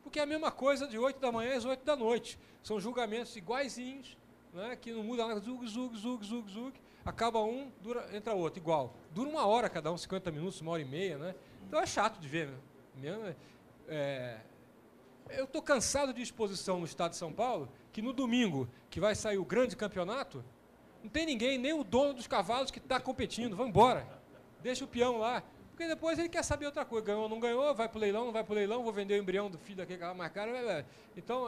porque é a mesma coisa de 8 da manhã às 8 da noite. São julgamentos iguaizinhos, né, que não muda nada, zug, acaba um, entra outro, igual. Dura 1 hora cada um, 50 minutos, 1h30, né? Então é chato de ver, né? Eu estou cansado de exposição no estado de São Paulo, que no domingo, que vai sair o grande campeonato, não tem ninguém, nem o dono dos cavalos que está competindo. Vamos embora. Deixa o peão lá. Porque depois ele quer saber outra coisa. Ganhou ou não ganhou, vai para o leilão, não vai para o leilão, vou vender o embrião do filho daquele cavalo mais caro. Então,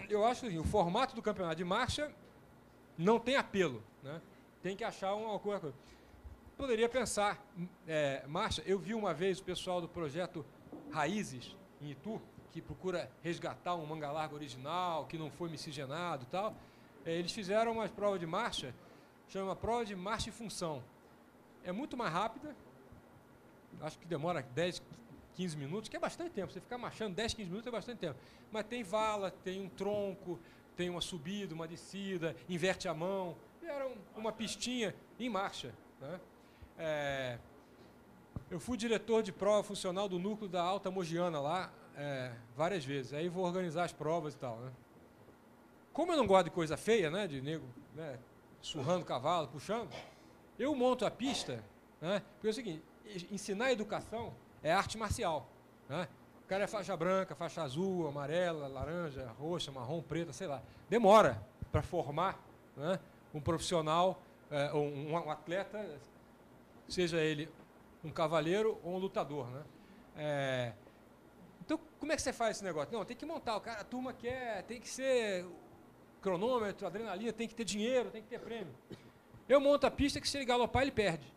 eu acho que o formato do campeonato de marcha não tem apelo, né? Tem que achar uma coisa. Poderia pensar, marcha, eu vi uma vez o pessoal do projeto Raízes, em Itu, que procura resgatar um manga larga original, que não foi miscigenado e tal. Eles fizeram uma prova de marcha, chama prova de marcha e função. É muito mais rápida, acho que demora 10, 15 minutos, que é bastante tempo. Você ficar marchando 10, 15 minutos é bastante tempo. Mas tem vala, tem um tronco, tem uma subida, uma descida, inverte a mão. Era uma pistinha em marcha, né? Eu fui diretor de prova funcional do núcleo da Alta Mogiana lá, várias vezes. Aí vou organizar as provas e tal, né? Como eu não gosto de coisa feia, né, de nego, né, surrando cavalo, puxando, eu monto a pista, né, porque é o seguinte, ensinar educação é arte marcial, né? O cara é faixa branca, faixa azul, amarela, laranja, roxa, marrom, preta, sei lá. Demora para formar, né, um profissional, um atleta, seja ele um cavaleiro ou um lutador, né? Então, como é que você faz esse negócio? Não, tem que montar, o cara, a turma quer, tem que ser cronômetro, adrenalina, tem que ter dinheiro, tem que ter prêmio. Eu monto a pista que se ele galopar, ele perde.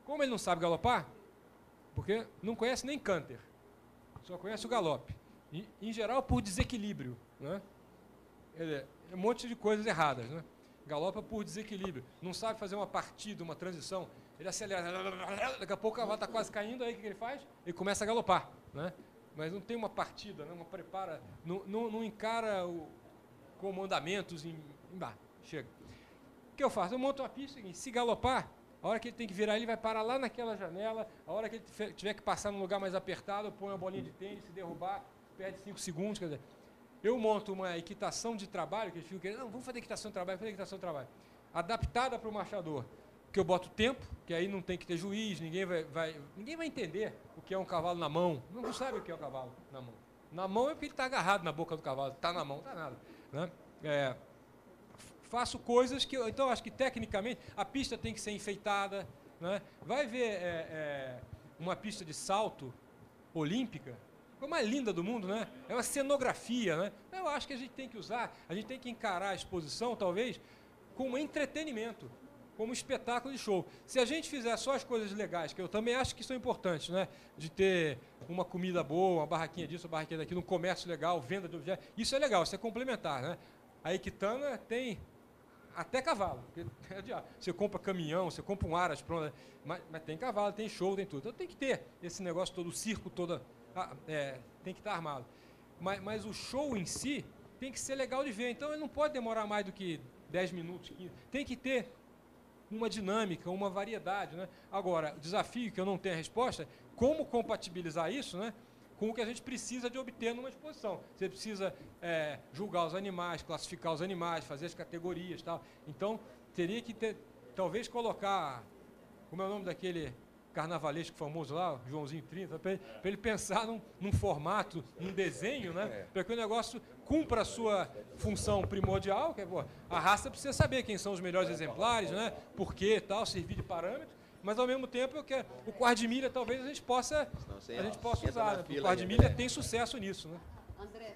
Como ele não sabe galopar, porque não conhece nem canter, só conhece o galope. E, em geral, por desequilíbrio, né? É um monte de coisas erradas, né? Galopa por desequilíbrio. Não sabe fazer uma partida, uma transição. Ele acelera, daqui a pouco o cavalo está quase caindo, aí o que ele faz? Ele começa a galopar, né? Mas não tem uma partida, né? Uma prepara, não encara com mandamentos chega. O que eu faço? Eu monto uma pista, se galopar, a hora que ele tem que virar, ele vai parar lá naquela janela, a hora que ele tiver que passar num lugar mais apertado, eu ponho uma bolinha de tênis, se derrubar, perde 5 segundos, quer dizer, eu monto uma equitação de trabalho, que eles ficam querendo, não, vamos fazer equitação de trabalho, adaptada para o marchador, que eu boto tempo, que aí não tem que ter juiz, ninguém vai entender o que é um cavalo na mão, não sabe o que é um cavalo na mão. Na mão é porque ele está agarrado na boca do cavalo, está na mão, não está nada, né? Faço coisas que, então, acho que tecnicamente a pista tem que ser enfeitada, né? Vai ver uma pista de salto olímpica, a mais linda do mundo, né? É uma cenografia, né? Eu acho que a gente tem que usar, a gente tem que encarar a exposição, talvez, como entretenimento, como espetáculo de show. Se a gente fizer só as coisas legais, que eu também acho que são importantes, né? De ter uma comida boa, uma barraquinha disso, uma barraquinha daquilo, um comércio legal, venda de objetos, isso é legal, isso é complementar, né? A equitana tem até cavalo. Você compra caminhão, você compra um aras, pronto, mas tem cavalo, tem show, tem tudo. Então tem que ter esse negócio todo, o circo todo, tem que estar armado. Mas o show em si tem que ser legal de ver. Então ele não pode demorar mais do que 10 minutos, 15. Tem que ter uma dinâmica, uma variedade, né? Agora, o desafio que eu não tenho a resposta é como compatibilizar isso, né, com o que a gente precisa de obter numa exposição. Você precisa julgar os animais, classificar os animais, fazer as categorias e tal. Então, teria que ter, talvez colocar, como é o nome daquele carnavalesco famoso lá, o Joãozinho 30, para ele pensar num formato, num desenho, né, para que o negócio cumpra a sua função primordial, que é, a raça precisa saber quem são os melhores exemplares, né, por quê, tal, servir de parâmetro. Mas, ao mesmo tempo, o quarto de milha talvez a gente possa usar. Né? O quarto de milha tem sucesso nisso. Né? André,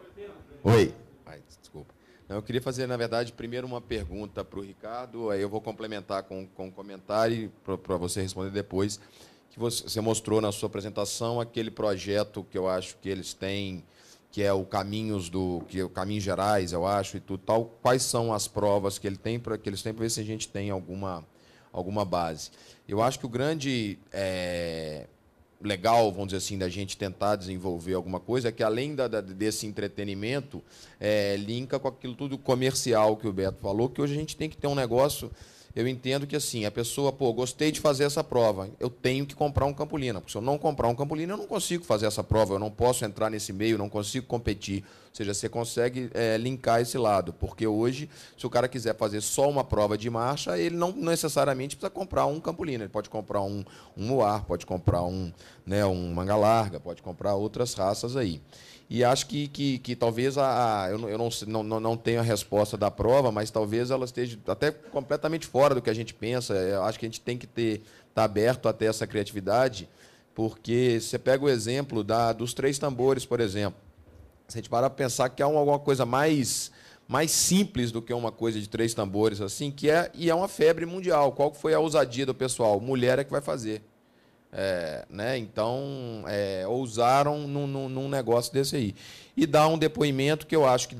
fila. Oi. Desculpa. Eu queria fazer, na verdade, primeiro uma pergunta para o Ricardo, aí eu vou complementar com um comentário para você responder depois. Que você mostrou na sua apresentação aquele projeto que eu acho que eles têm, que é o Caminhos Gerais, eu acho, e tudo tal. Quais são as provas que eles têm para ver se a gente tem alguma base. Eu acho que o grande legal, vamos dizer assim, da gente tentar desenvolver alguma coisa é que, além desse entretenimento, linka com aquilo tudo comercial que o Beto falou, que hoje a gente tem que ter um negócio eu entendo que assim, a pessoa, pô, gostei de fazer essa prova, eu tenho que comprar um campolina, porque se eu não comprar um campolina, eu não consigo fazer essa prova, eu não posso entrar nesse meio, não consigo competir. Ou seja, você consegue linkar esse lado, porque hoje, se o cara quiser fazer só uma prova de marcha, ele não necessariamente precisa comprar um campolina, ele pode comprar um muar, pode comprar um manga larga, pode comprar outras raças aí. E acho que talvez eu não tenho a resposta da prova, mas talvez ela esteja até completamente fora do que a gente pensa. Eu acho que a gente tem que estar aberto até essa criatividade, porque você pega o exemplo dos 3 tambores, por exemplo. Se a gente parar para pensar que há alguma coisa mais simples do que uma coisa de 3 tambores, assim, e é uma febre mundial. Qual foi a ousadia do pessoal? Mulher é que vai fazer. Né? Então, ousaram num negócio desse aí. E dá um depoimento que eu acho que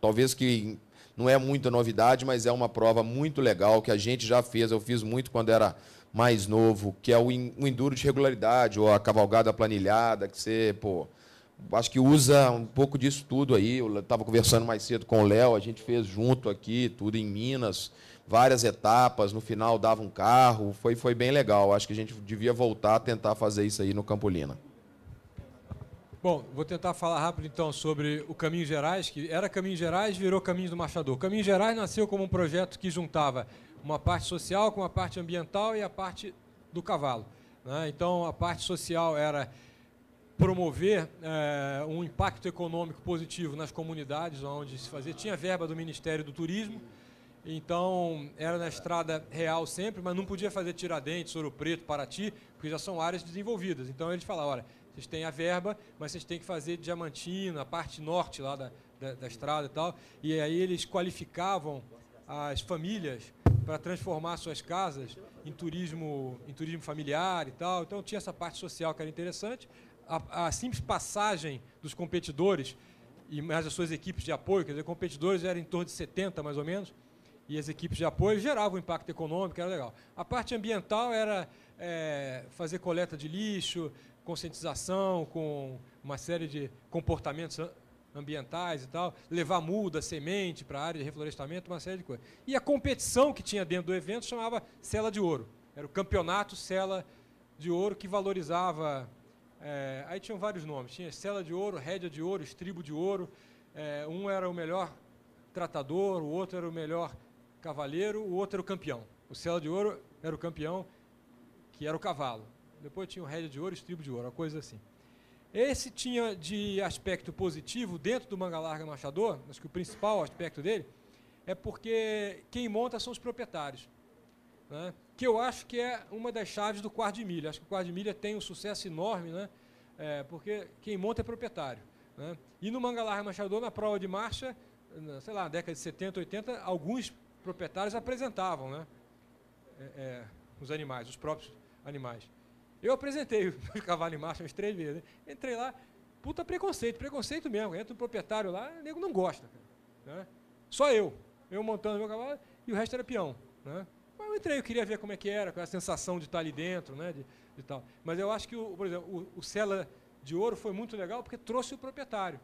talvez que não é muita novidade, mas é uma prova muito legal, que a gente já fez, eu fiz muito quando era mais novo, que é o enduro de regularidade, ou a cavalgada planilhada, que você, pô, acho que usa um pouco disso tudo aí. Eu estava conversando mais cedo com o Léo, a gente fez junto aqui, tudo em Minas, várias etapas, no final dava um carro, foi bem legal. Acho que a gente devia voltar a tentar fazer isso aí no Campolina. Bom, vou tentar falar rápido então sobre o Caminhos Gerais, que era Caminhos Gerais, virou Caminhos do Marchador. Caminhos Gerais nasceu como um projeto que juntava uma parte social com a parte ambiental e a parte do cavalo, né? Então, a parte social era promover um impacto econômico positivo nas comunidades onde se fazia. Tinha verba do Ministério do Turismo, então era na Estrada Real sempre, mas não podia fazer Tiradentes, Ouro Preto, Paraty, porque já são áreas desenvolvidas. Então eles falavam, olha, vocês têm a verba, mas vocês têm que fazer Diamantina, a parte norte lá da estrada e tal. E aí eles qualificavam as famílias para transformar suas casas em turismo familiar e tal. Então tinha essa parte social que era interessante. A simples passagem dos competidores e mais as suas equipes de apoio, quer dizer, competidores eram em torno de 70 mais ou menos, e as equipes de apoio geravam um impacto econômico, era legal. A parte ambiental era fazer coleta de lixo, conscientização com uma série de comportamentos ambientais e tal, levar muda, semente para a área de reflorestamento, uma série de coisas. E a competição que tinha dentro do evento chamava Sela de Ouro. Era o campeonato Sela de Ouro, que valorizava... aí tinham vários nomes. Tinha Sela de Ouro, Rédea de Ouro, Estribo de Ouro. Um era o melhor tratador, o outro era o melhor cavaleiro, o outro era o campeão. O Sela de Ouro era o campeão, que era o cavalo. Depois tinha o Rédea de Ouro e Estribo de Ouro, uma coisa assim. Esse tinha de aspecto positivo dentro do Manga Larga Marchador, acho que o principal aspecto dele é porque quem monta são os proprietários, né? Que eu acho que é uma das chaves do quarto de milha. Acho que o quarto de milha tem um sucesso enorme, né? Porque quem monta é proprietário, né? E no Manga Larga Marchador, na prova de marcha, sei lá, na década de 70, 80, alguns proprietários apresentavam, né? Os animais, os próprios animais. Eu apresentei o cavalo em marcha umas 3 vezes, né? Entrei lá, puta preconceito mesmo. Entra o proprietário lá, o nego não gosta, né? Só eu montando meu cavalo e o resto era peão, né? Mas eu entrei, eu queria ver como é que era, com a sensação de estar ali dentro, né? De tal. Mas eu acho que, por exemplo, o Sela de Ouro foi muito legal porque trouxe o proprietário,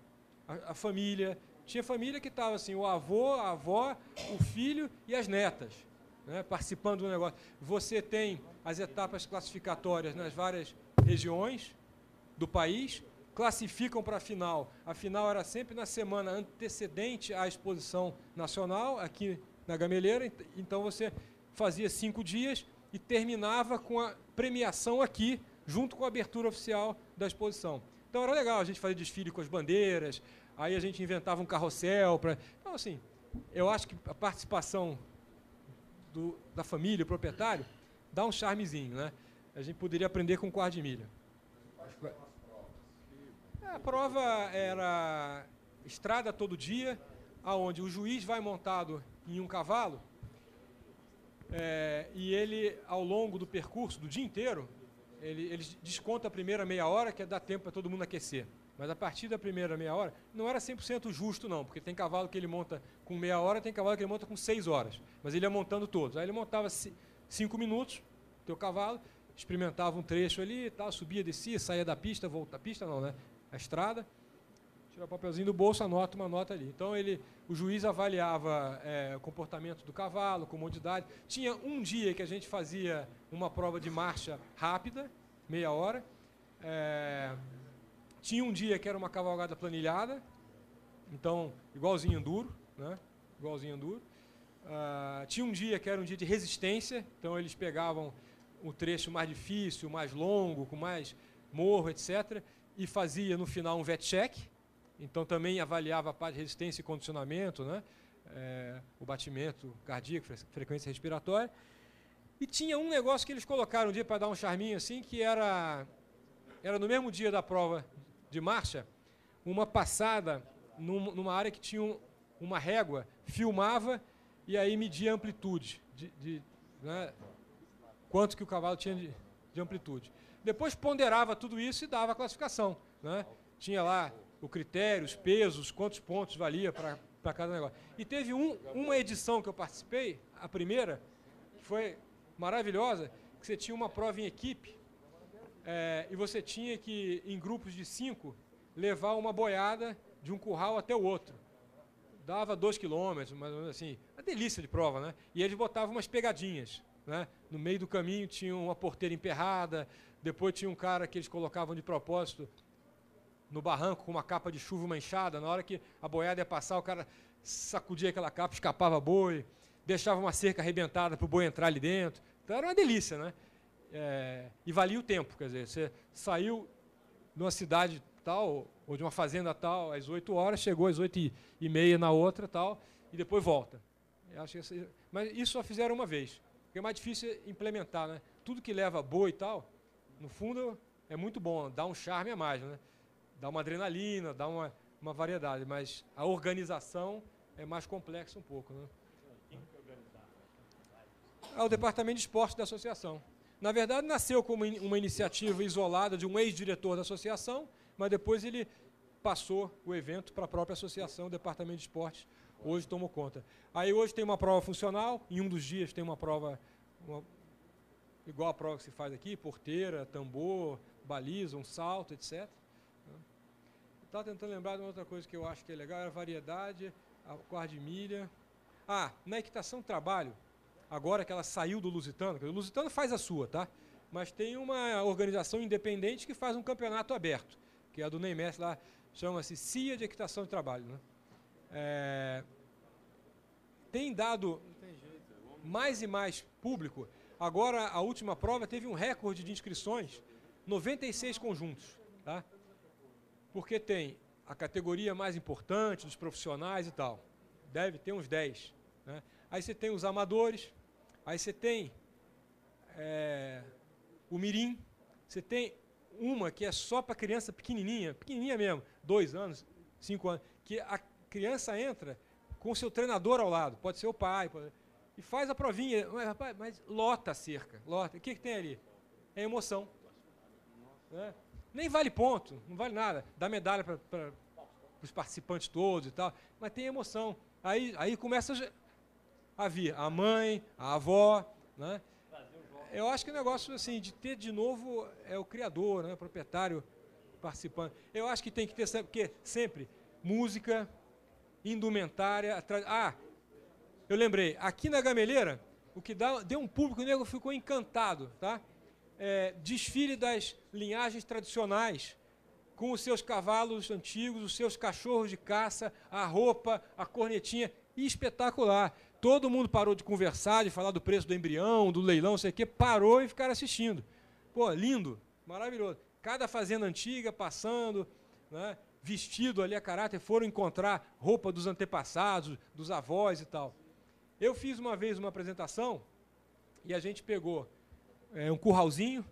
a família. Tinha família que estava assim, o avô, a avó, o filho e as netas, né, participando do negócio. Você tem as etapas classificatórias nas várias regiões do país, classificam para a final. A final era sempre na semana antecedente à exposição nacional, aqui na Gameleira. Então você fazia 5 dias e terminava com a premiação aqui, junto com a abertura oficial da exposição. Então era legal, a gente fazia desfile com as bandeiras, aí a gente inventava um carrossel. Então, assim, eu acho que a participação da família, o proprietário, dá um charmezinho, né? A gente poderia aprender com o quarto de milha. A prova era estrada todo dia, aonde o juiz vai montado em um cavalo e ele, ao longo do percurso, do dia inteiro, ele desconta a primeira meia hora, que dá tempo para todo mundo aquecer. Mas a partir da primeira meia hora, não era 100% justo, não, porque tem cavalo que ele monta com meia hora, tem cavalo que ele monta com 6 horas. Mas ele ia montando todos. Aí ele montava 5 minutos, teu cavalo, experimentava um trecho ali, tal, subia, descia, saía da pista, volta. A pista não, né? A estrada. Deixa Tira o papelzinho do bolso, anota uma nota ali. Então, o juiz avaliava o comportamento do cavalo, comodidade. Tinha um dia que a gente fazia uma prova de marcha rápida, meia hora. Tinha um dia que era uma cavalgada planilhada, então, igualzinho enduro, né? Igualzinho enduro. Tinha um dia que era um dia de resistência, então eles pegavam o trecho mais difícil, mais longo, com mais morro, etc., e fazia no final um VET check, então também avaliava a parte de resistência e condicionamento, né? O batimento cardíaco, frequência respiratória. E tinha um negócio que eles colocaram um dia para dar um charminho assim, que era no mesmo dia da prova de marcha, uma passada numa área que tinha uma régua, filmava e aí media a amplitude, né, quanto que o cavalo tinha de amplitude. Depois ponderava tudo isso e dava a classificação, né? Tinha lá o critério, os pesos, quantos pontos valia para cada negócio. E teve uma edição que eu participei, a primeira, que foi maravilhosa, que você tinha uma prova em equipe, e você tinha que, em grupos de 5, levar uma boiada de um curral até o outro. Dava 2 quilômetros, mais ou menos assim. Uma delícia de prova, né? E eles botavam umas pegadinhas, né? No meio do caminho tinha uma porteira emperrada, depois tinha um cara que eles colocavam de propósito no barranco com uma capa de chuva manchada. Na hora que a boiada ia passar, o cara sacudia aquela capa, escapava boi, deixava uma cerca arrebentada para o boi entrar ali dentro. Então era uma delícia, né? E valia o tempo, quer dizer, você saiu de uma cidade tal, ou de uma fazenda tal, às 8 horas, chegou às 8h30 na outra tal, e depois volta. Eu acho que mas isso só fizeram uma vez, porque é mais difícil implementar, né? Tudo que leva boi e tal, no fundo é muito bom, dá um charme a mais, né? Dá uma adrenalina, dá uma variedade, mas a organização é mais complexa um pouco, né? É o departamento de esporte da associação. Na verdade, nasceu como uma iniciativa isolada de um ex-diretor da associação, mas depois ele passou o evento para a própria associação, o departamento de esportes hoje tomou conta. Aí hoje tem uma prova funcional, em um dos dias tem uma prova igual a prova que se faz aqui, porteira, tambor, baliza, um salto, etc. Estava tentando lembrar de uma outra coisa que eu acho que é legal, era a variedade, a quarta de milha. Na equitação trabalho, agora que ela saiu do Lusitano, o Lusitano faz a sua, tá? Mas tem uma organização independente que faz um campeonato aberto, que é a do Neymar lá, chama-se CIA de Equitação de Trabalho, né? Tem dado mais e mais público. Agora, a última prova teve um recorde de inscrições, 96 conjuntos, tá? Porque tem a categoria mais importante dos profissionais e tal. Deve ter uns 10, né? Aí você tem os amadores, aí você tem o mirim, você tem uma que é só para criança pequenininha mesmo, 2 anos, 5 anos, que a criança entra com o seu treinador ao lado, pode ser o pai, e faz a provinha, mas lota a cerca, lota. O que tem ali? É emoção. Né? Nem vale ponto, não vale nada, dá medalha para os participantes todos e tal, mas tem emoção. Aí começa a vir a mãe, a avó, né? Eu acho que o negócio assim, de ter de novo o criador, né? O proprietário participando. Eu acho que tem que ter sempre música, indumentária. Eu lembrei, aqui na Gameleira, o que deu um público, o nego ficou encantado, tá? Desfile das linhagens tradicionais, com os seus cavalos antigos, os seus cachorros de caça, a roupa, a cornetinha, espetacular. Todo mundo parou de conversar, de falar do preço do embrião, do leilão, não sei o quê, parou e ficaram assistindo. Pô, lindo, maravilhoso. Cada fazenda antiga passando, né, vestido ali a caráter, foram encontrar roupa dos antepassados, dos avós e tal. Eu fiz uma vez uma apresentação e a gente pegou um curralzinho,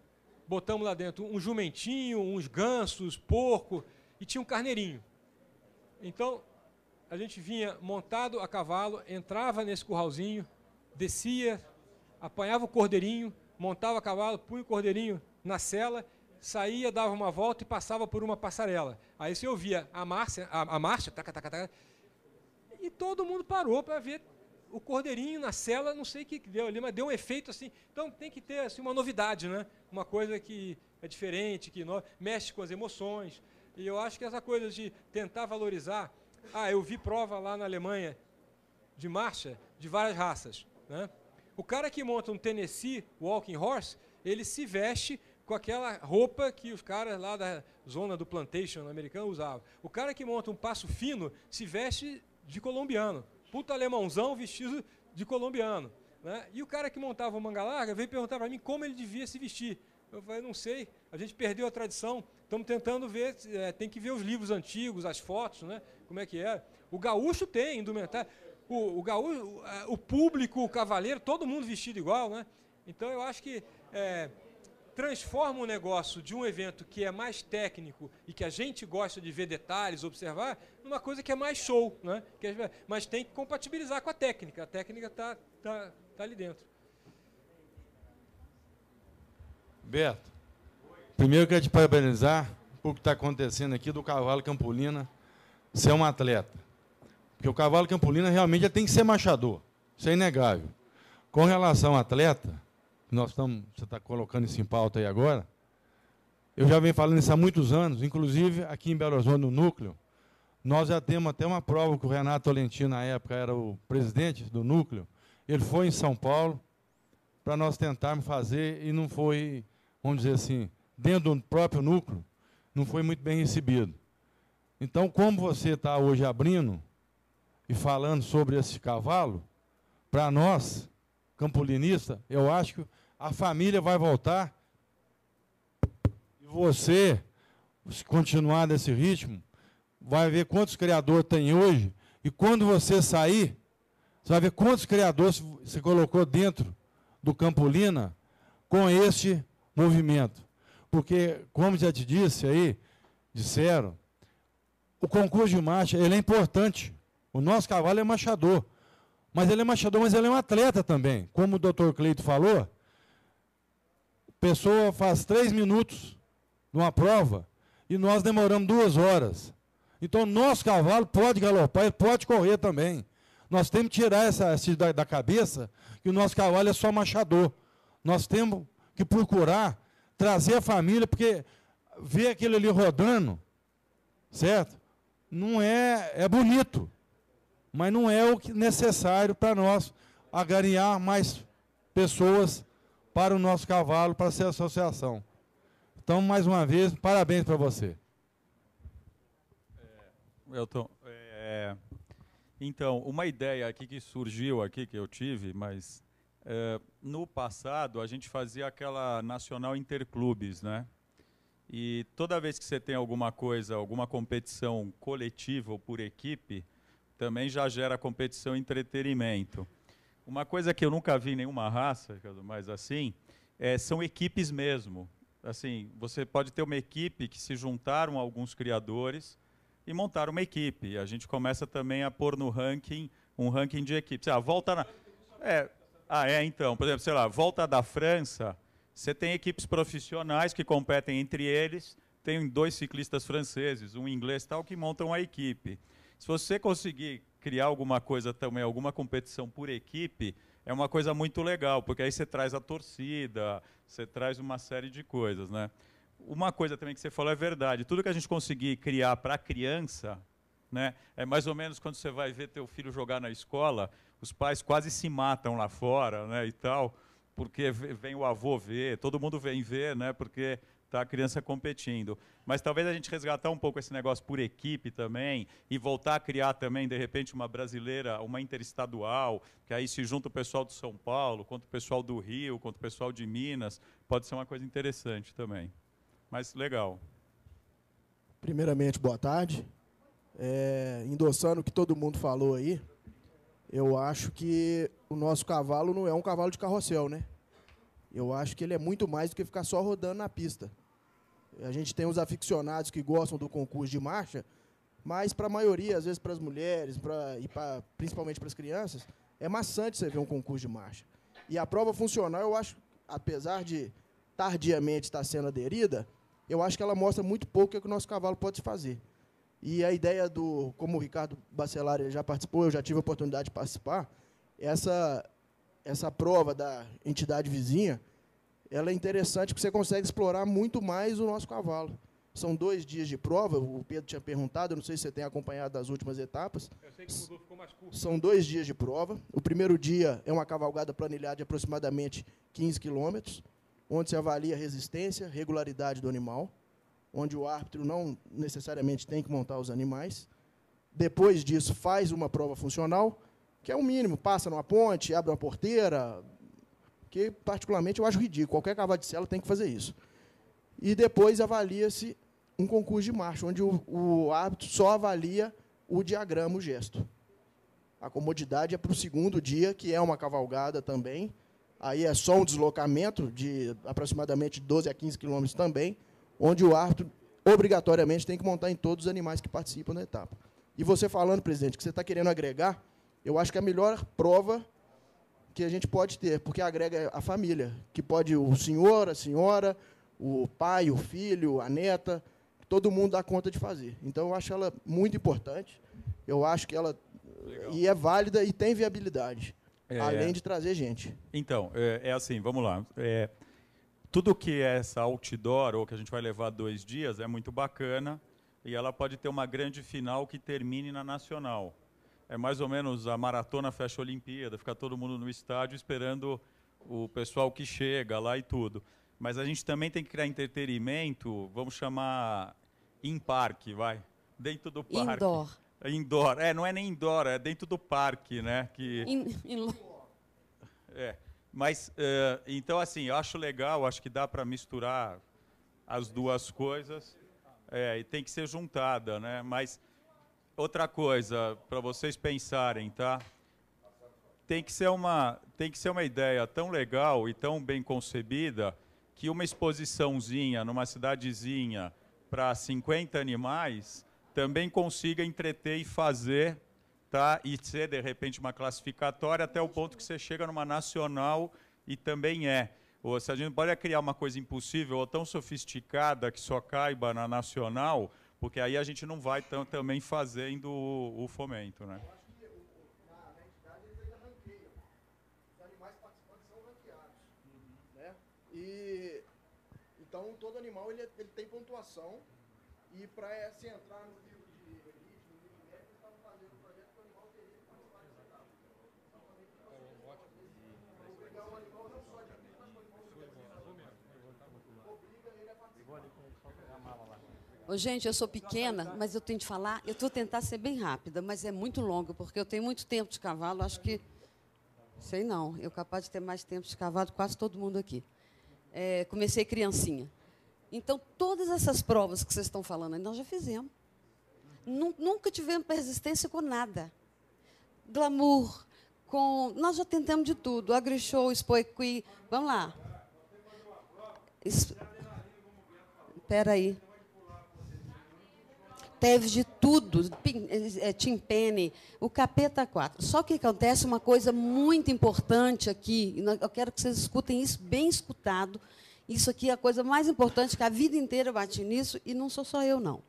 botamos lá dentro um jumentinho, uns gansos, porco, e tinha um carneirinho. Então, a gente vinha montado a cavalo, entrava nesse curralzinho, descia, apanhava o cordeirinho, montava a cavalo, punha o cordeirinho na sela, saía, dava uma volta e passava por uma passarela. Aí você ouvia a marcha, taca, taca, taca, e todo mundo parou para ver o cordeirinho na cela, não sei o que deu ali, mas deu um efeito assim. Então tem que ter assim, uma novidade, né? Uma coisa que é diferente, que mexe com as emoções. E eu acho que essa coisa de tentar valorizar... eu vi prova lá na Alemanha de marcha de várias raças, né? O cara que monta um Tennessee Walking Horse, ele se veste com aquela roupa que os caras lá da zona do plantation americano usavam. O cara que monta um passo fino se veste de colombiano. Puta alemãozão vestido de colombiano, né? E o cara que montava o manga larga veio perguntar para mim como ele devia se vestir. Eu falei, não sei, a gente perdeu a tradição, estamos tentando ver, tem que ver os livros antigos, as fotos, né? Como é que é. O gaúcho tem indumentário, o gaúcho, o público, o cavaleiro, todo mundo vestido igual, né? Então eu acho que transforma o negócio de um evento que é mais técnico e que a gente gosta de ver detalhes, observar, numa coisa que é mais show, né? Mas tem que compatibilizar com a técnica está ali dentro. Beto, primeiro eu quero te parabenizar por o que está acontecendo aqui do cavalo Campolina ser um atleta. Porque o cavalo Campolina realmente tem que ser machador, isso é inegável. Com relação ao atleta, você está colocando isso em pauta aí agora, eu já venho falando isso há muitos anos, inclusive aqui em Belo Horizonte, no Núcleo, nós já temos até uma prova que o Renato Tolentino, na época, era o presidente do Núcleo, ele foi em São Paulo para nós tentarmos fazer e não foi, vamos dizer assim, dentro do próprio Núcleo, não foi muito bem recebido. Então, como você está hoje abrindo e falando sobre esse cavalo, para nós, campolinista, eu acho que a família vai voltar e você, se continuar desse ritmo, vai ver quantos criadores tem hoje e quando você sair, você vai ver quantos criadores você colocou dentro do Campolina com este movimento. Porque, como já te disse aí, disseram, o concurso de marcha ele é importante. O nosso cavalo é machador. Mas ele é machador, mas ele é um atleta também. Como o Dr. Cleito falou, a pessoa faz 3 minutos numa prova e nós demoramos 2 horas. Então, nosso cavalo pode galopar, ele pode correr também. Nós temos que tirar essa da cabeça que o nosso cavalo é só machador. Nós temos que procurar trazer a família, porque ver aquele ali rodando, certo? Não é bonito, mas não é o necessário para nós agariar mais pessoas para o nosso cavalo, para ser associação. Então, mais uma vez, parabéns para você. Elton, então, uma ideia aqui que surgiu aqui, que eu tive, mas no passado a gente fazia aquela Nacional Interclubes, né? E toda vez que você tem alguma coisa, alguma competição coletiva ou por equipe, também já gera competição e entretenimento. Uma coisa que eu nunca vi em nenhuma raça, mas assim, são equipes mesmo. Assim, você pode ter uma equipe que se juntaram alguns criadores e montaram uma equipe. A gente começa também a pôr no ranking, um ranking de equipes. Volta na... então, por exemplo, sei lá, Volta da França, você tem equipes profissionais que competem entre eles, tem 2 ciclistas franceses, um inglês tal, que montam a equipe. Se você conseguir criar alguma coisa também, alguma competição por equipe, é uma coisa muito legal, porque aí você traz a torcida, você traz uma série de coisas, né? Uma coisa também que você falou é verdade, tudo que a gente conseguir criar para a criança, né, é mais ou menos quando você vai ver teu filho jogar na escola, os pais quase se matam lá fora, né, e tal, porque vem o avô ver, todo mundo vem ver, né, porque está a criança competindo. Mas talvez a gente resgatar um pouco esse negócio por equipe também e voltar a criar também, de repente, uma brasileira, uma interestadual, que aí se junta o pessoal de São Paulo, contra o pessoal do Rio, contra o pessoal de Minas, pode ser uma coisa interessante também. Mas legal. Primeiramente, boa tarde. Endossando o que todo mundo falou aí, eu acho que o nosso cavalo não é um cavalo de carrossel, né? Eu acho que ele é muito mais do que ficar só rodando na pista. A gente tem os aficionados que gostam do concurso de marcha, mas para a maioria, às vezes para as mulheres, principalmente para as crianças, é maçante você ver um concurso de marcha. E a prova funcional, eu acho, apesar de tardiamente estar sendo aderida, eu acho que ela mostra muito pouco o que o nosso cavalo pode fazer. E a ideia como o Ricardo Bacelar já participou, eu já tive a oportunidade de participar, essa prova da entidade vizinha, ela é interessante porque você consegue explorar muito mais o nosso cavalo. São 2 dias de prova, o Pedro tinha perguntado, eu não sei se você tem acompanhado as últimas etapas. Eu sei que mudou, ficou mais curto. São 2 dias de prova. O primeiro dia é uma cavalgada planilhada de aproximadamente 15 quilômetros, onde se avalia a resistência, regularidade do animal, onde o árbitro não necessariamente tem que montar os animais. Depois disso, faz uma prova funcional, que é o mínimo, passa numa ponte, abre uma porteira, que particularmente eu acho ridículo, qualquer cavalo de sela tem que fazer isso. E depois avalia-se um concurso de marcha, onde o árbitro só avalia o diagrama, o gesto. A comodidade é para o segundo dia, que é uma cavalgada também. Aí é só um deslocamento de aproximadamente 12 a 15 quilômetros também, onde o árbitro obrigatoriamente tem que montar em todos os animais que participam da etapa. E você falando, presidente, que você está querendo agregar, eu acho que é a melhor prova que a gente pode ter, porque agrega a família, que pode o senhor, a senhora, o pai, o filho, a neta, todo mundo dá conta de fazer. Então, eu acho ela muito importante, eu acho que ela é válida e tem viabilidade, além de trazer gente. Então, é assim, vamos lá. Tudo que é essa outdoor, ou que a gente vai levar 2 dias, é muito bacana, e ela pode ter uma grande final que termine na Nacional. É mais ou menos a maratona fecha a Olimpíada, fica todo mundo no estádio esperando o pessoal que chega lá e tudo. Mas a gente também tem que criar entretenimento, vamos chamar em parque, vai, dentro do parque. Indoor. Indoor, não é nem indoor, é dentro do parque, né? Mas, então, assim, eu acho legal, acho que dá para misturar as duas coisas, e tem que ser juntada, né? Mas, outra coisa, para vocês pensarem, tá? Tem que ser uma ideia tão legal e tão bem concebida que uma exposiçãozinha numa cidadezinha para 50 animais também consiga entreter e fazer, tá? E ser, de repente, uma classificatória até o ponto que você chega numa nacional e também Ou se a gente pode criar uma coisa impossível ou tão sofisticada que só caiba na nacional, porque aí a gente não vai também fazendo o fomento, né? Eu acho que na entidade eles ainda ranqueiam. Os animais participantes são ranqueados. Né? E, então, todo animal ele tem pontuação. E para se entrar no livro de elite, no livro médico, eles estavam fazendo um projeto que o animal teria que participar dessa etapa. Obrigar o animal não só de elite, mas o animal obriga ele a participar. Ô, gente, eu sou pequena, mas eu tenho de falar, eu vou tentar ser bem rápida, mas é muito longa, porque eu tenho muito tempo de cavalo, acho que, sei não, eu capaz de ter mais tempo de cavalo que quase todo mundo aqui. Comecei criancinha. Então, todas essas provas que vocês estão falando aí, nós já fizemos. Nunca tivemos persistência com nada. Glamour, nós já tentamos de tudo, agrishow, spoiqui, vamos lá. Espera aí. Teve de tudo, timpene, o capeta 4. Só que acontece uma coisa muito importante aqui, eu quero que vocês escutem isso bem escutado. Isso aqui é a coisa mais importante, que a vida inteira eu bati nisso, e não sou só eu, não.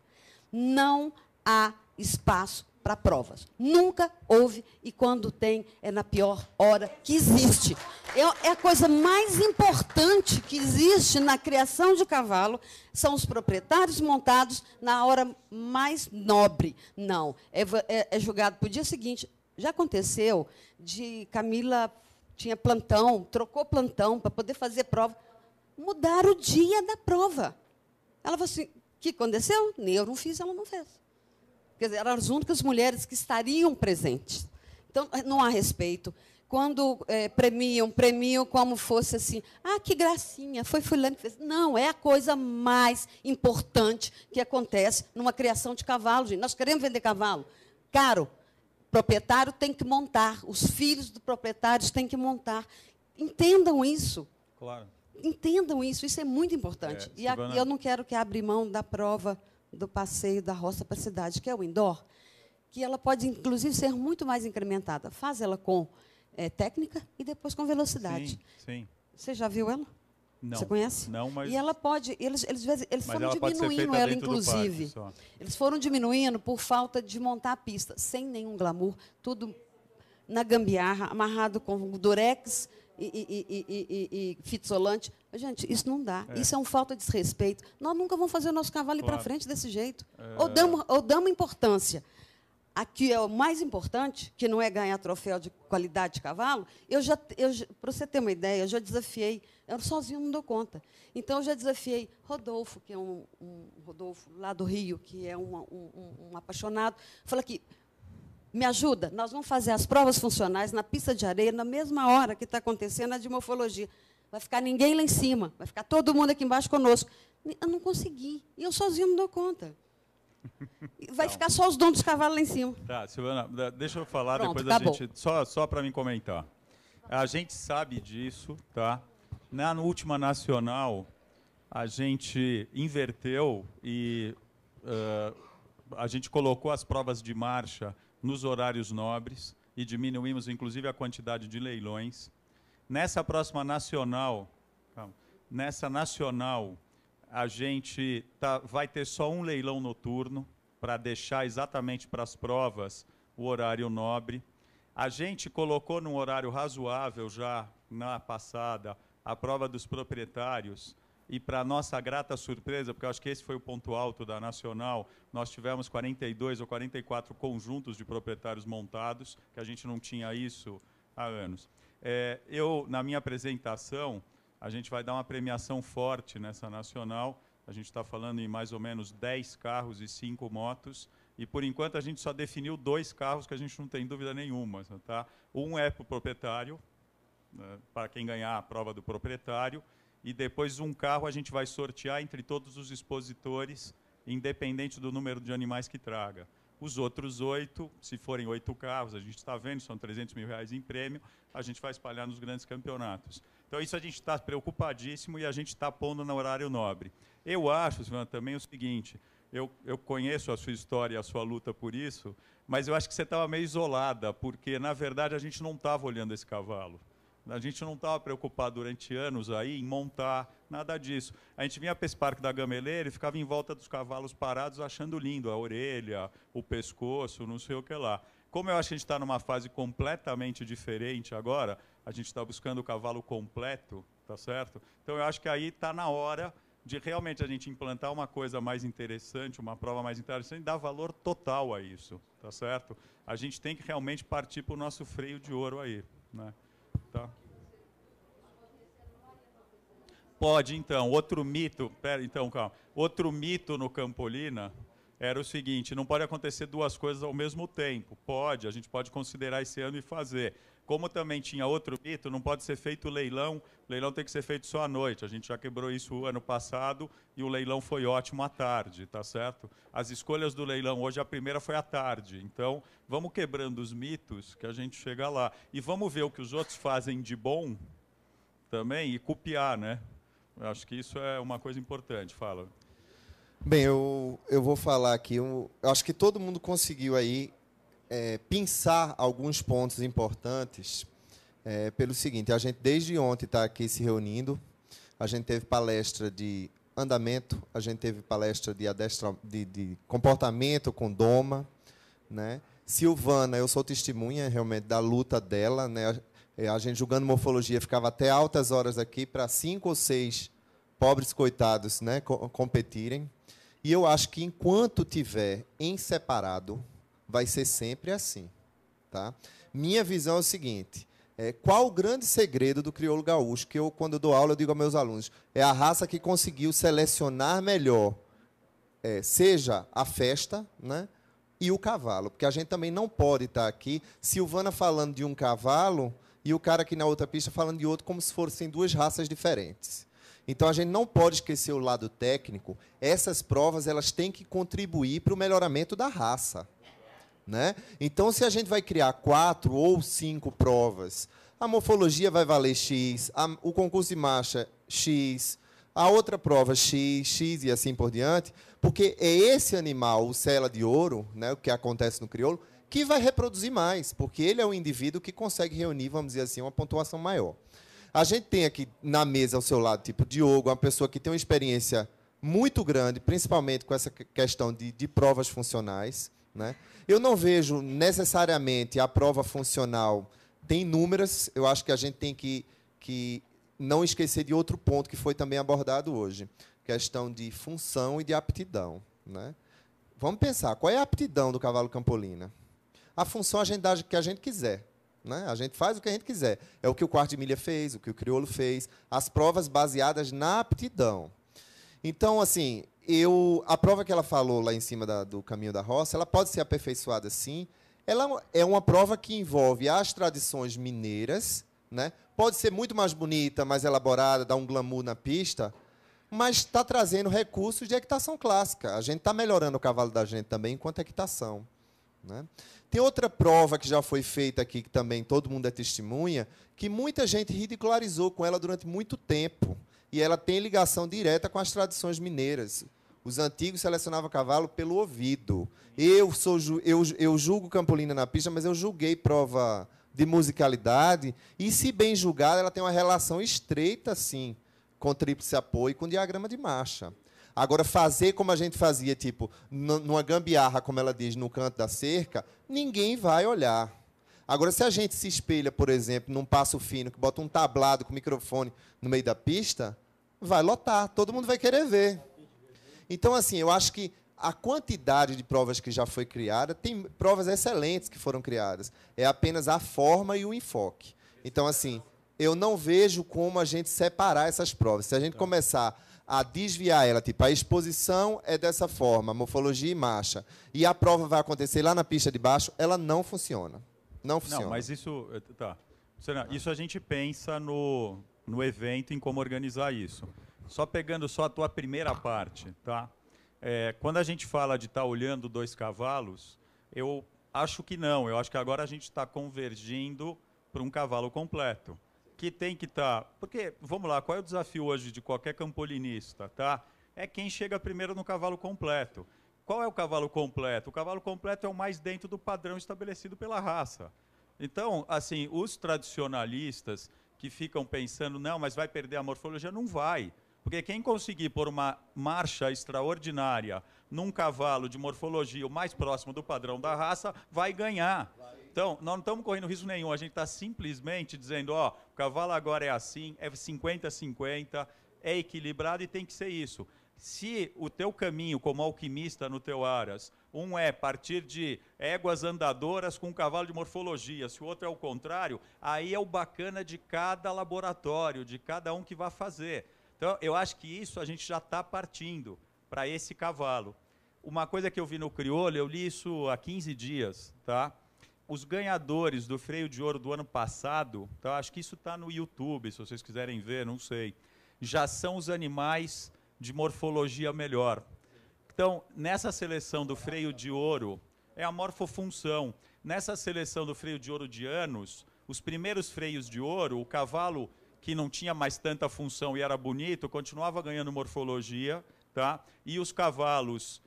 Não há espaço para provas. Nunca houve, e quando tem, é na pior hora que existe. É a coisa mais importante que existe na criação de cavalo, são os proprietários montados na hora mais nobre. Não, é julgado para o dia seguinte. Já aconteceu de Camila tinha plantão, trocou plantão para poder fazer prova. Mudaram o dia da prova. Ela falou assim, o que aconteceu? Eu não fiz, ela não fez. Quer dizer, eram as únicas mulheres que estariam presentes. Então, não há respeito. Quando premiam como fosse assim, que gracinha, foi fulano que fez. Não, é a coisa mais importante que acontece numa criação de cavalo, gente. Nós queremos vender cavalo. Caro, o proprietário tem que montar, os filhos do proprietário têm que montar. Entendam isso. Claro. Entendam isso é muito importante. E eu não quero que abra mão da prova do passeio da roça para a cidade, que é o indoor, que ela pode, inclusive, ser muito mais incrementada. Faz ela com técnica e depois com velocidade. Sim. Você já viu ela? Não. Você conhece? Não, mas... E ela pode... Eles foram diminuindo ela, inclusive. Eles foram diminuindo por falta de montar a pista, sem nenhum glamour, tudo na gambiarra, amarrado com durex e fita isolante. Gente, isso não dá. Isso é uma falta de desrespeito. Nós nunca vamos fazer o nosso cavalo ir para frente desse jeito. Ou damos importância. Aqui é o mais importante, que não é ganhar troféu de qualidade de cavalo. Para você ter uma ideia, eu já desafiei, eu sozinho não dou conta. Então, eu já desafiei Rodolfo, que é um Rodolfo lá do Rio, que é um apaixonado. Falei aqui, me ajuda, nós vamos fazer as provas funcionais na pista de areia, na mesma hora que está acontecendo a de morfologia. Vai ficar ninguém lá em cima, vai ficar todo mundo aqui embaixo conosco. Eu não consegui, e eu sozinho não dou conta. Vai ficar só os donos dos cavalos lá em cima. Tá, Silvana, deixa eu falar. Pronto, depois acabou. a gente. Só para me comentar. A gente sabe disso, tá? Na última nacional, a gente inverteu e a gente colocou as provas de marcha nos horários nobres e diminuímos, inclusive, a quantidade de leilões. Nessa próxima nacional, a gente vai ter só um leilão noturno para deixar exatamente para as provas o horário nobre. A gente colocou num horário razoável já na passada a prova dos proprietários e, para nossa grata surpresa, porque eu acho que esse foi o ponto alto da Nacional, nós tivemos 42 ou 44 conjuntos de proprietários montados, que a gente não tinha isso há anos. Na minha apresentação, a gente vai dar uma premiação forte nessa nacional. A gente está falando em mais ou menos 10 carros e 5 motos. E, por enquanto, a gente só definiu 2 carros que a gente não tem dúvida nenhuma. Tá? Um é para o proprietário, para quem ganhar a prova do proprietário. E depois um carro a gente vai sortear entre todos os expositores, independente do número de animais que traga. Os outros 8, se forem 8 carros, a gente está vendo, são R$300 mil em prêmio, a gente vai espalhar nos grandes campeonatos. Então, isso a gente está preocupadíssimo e a gente está pondo no horário nobre. Eu acho, Silvana, também o seguinte, eu conheço a sua história e a sua luta por isso, mas eu acho que você estava meio isolada, porque, na verdade, a gente não estava olhando esse cavalo. A gente não estava preocupado durante anos aí em montar nada disso. A gente vinha para esse parque da Gameleira e ficava em volta dos cavalos parados achando lindo a orelha, o pescoço, não sei o que lá. Como eu acho que a gente está numa fase completamente diferente agora, a gente está buscando o cavalo completo, tá certo? Então eu acho que aí está na hora de realmente a gente implantar uma coisa mais interessante, uma prova mais interessante e dar valor total a isso, tá certo? A gente tem que realmente partir para o nosso freio de ouro aí, né? Tá. Pode, então. Outro mito, calma. Outro mito no Campolina era o seguinte: não pode acontecer 2 coisas ao mesmo tempo. Pode, a gente pode considerar esse ano e fazer. Como também tinha outro mito, não pode ser feito leilão. O leilão tem que ser feito só à noite. A gente já quebrou isso o ano passado e o leilão foi ótimo à tarde, tá certo? As escolhas do leilão hoje, a primeira foi à tarde. Então, vamos quebrando os mitos que a gente chega lá. E vamos ver o que os outros fazem de bom também e copiar, né? Eu acho que isso é uma coisa importante. Fala. Bem, eu vou falar aqui. Eu acho que todo mundo conseguiu aí pensar alguns pontos importantes pelo seguinte: a gente desde ontem está aqui se reunindo, a gente teve palestra de andamento, a gente teve palestra de comportamento com doma, né? Silvana, eu sou testemunha realmente da luta dela, né? A gente julgando morfologia ficava até altas horas aqui para 5 ou 6 pobres coitados, né, competirem. E eu acho que enquanto tiver em separado, vai ser sempre assim, tá? Minha visão é o seguinte: qual o grande segredo do crioulo gaúcho? Que eu, quando eu dou aula, eu digo aos meus alunos: é a raça que conseguiu selecionar melhor, seja a festa, né, e o cavalo. Porque a gente também não pode estar aqui, Silvana falando de um cavalo e o cara aqui na outra pista falando de outro, como se fossem 2 raças diferentes. Então, a gente não pode esquecer o lado técnico. Essas provas elas têm que contribuir para o melhoramento da raça, né? Então, se a gente vai criar 4 ou 5 provas, a morfologia vai valer X, o concurso de marcha X, a outra prova X e assim por diante, porque é esse animal, o sela de ouro, né, o que acontece no crioulo, que vai reproduzir mais, porque ele é um indivíduo que consegue reunir, vamos dizer assim, uma pontuação maior. A gente tem aqui na mesa ao seu lado, tipo Diogo, uma pessoa que tem uma experiência muito grande, principalmente com essa questão de provas funcionais, né? Eu não vejo necessariamente a prova funcional tem inúmeras. Eu acho que a gente tem que que não esquecer de outro ponto que foi também abordado hoje, questão de função e de aptidão, né? Vamos pensar, qual é a aptidão do cavalo campolina? A função a gente dá o que a gente quiser, né? A gente faz o que a gente quiser. É o que o quarto de milha fez, o que o crioulo fez, as provas baseadas na aptidão. Então, assim, a prova que ela falou lá em cima do caminho da roça, ela pode ser aperfeiçoada, sim. Ela é uma prova que envolve as tradições mineiras, né? Pode ser muito mais bonita, mais elaborada, dar um glamour na pista, mas está trazendo recursos de equitação clássica. A gente está melhorando o cavalo da gente também enquanto equitação, né? Tem outra prova que já foi feita aqui, que também todo mundo é testemunha, que muita gente ridicularizou com ela durante muito tempo. E ela tem ligação direta com as tradições mineiras. Os antigos selecionavam cavalo pelo ouvido. Eu julgo campolina na pista, mas eu julguei prova de musicalidade, e, se bem julgada, ela tem uma relação estreita, sim, com tríplice apoio e com diagrama de marcha. Agora, fazer como a gente fazia, tipo, numa gambiarra, como ela diz, no canto da cerca, ninguém vai olhar. Agora, se a gente se espelha, por exemplo, num passo fino, que bota um tablado com microfone no meio da pista, vai lotar, todo mundo vai querer ver. Então, assim, eu acho que a quantidade de provas que já foi criada, tem provas excelentes que foram criadas. É apenas a forma e o enfoque. Então, assim, eu não vejo como a gente separar essas provas. Se a gente começar a desviar ela, tipo, a exposição é dessa forma, morfologia e marcha, e a prova vai acontecer lá na pista de baixo, ela não funciona. Não funciona. Não, mas isso... Tá. Isso a gente pensa no evento, em como organizar isso. Só pegando só a tua primeira parte, tá? Quando a gente fala de estar olhando 2 cavalos, eu acho que não. Eu acho que agora a gente está convergindo para um cavalo completo. Que tem que estar... Porque, vamos lá, qual é o desafio hoje de qualquer campolinista? Tá? É quem chega primeiro no cavalo completo. Qual é o cavalo completo? O cavalo completo é o mais dentro do padrão estabelecido pela raça. Então, assim, os tradicionalistas que ficam pensando, não, mas vai perder a morfologia, não vai. Porque quem conseguir pôr uma marcha extraordinária num cavalo de morfologia o mais próximo do padrão da raça, vai ganhar. Então, nós não estamos correndo risco nenhum. A gente está simplesmente dizendo, ó, o cavalo agora é assim, é 50-50, é equilibrado e tem que ser isso. Se o teu caminho como alquimista no teu Aras, um é partir de éguas andadoras com um cavalo de morfologia, se o outro é o contrário, aí é o bacana de cada laboratório, de cada um que vai fazer. Então, eu acho que isso a gente já está partindo para esse cavalo. Uma coisa que eu vi no crioulo, eu li isso há 15 dias, tá? Os ganhadores do freio de ouro do ano passado, tá? Acho que isso está no YouTube, se vocês quiserem ver, não sei, já são os animais de morfologia melhor. Então, nessa seleção do freio de ouro, é a morfofunção. Nessa seleção do freio de ouro de anos, os primeiros freios de ouro, o cavalo que não tinha mais tanta função e era bonito, continuava ganhando morfologia, tá? E os cavalos,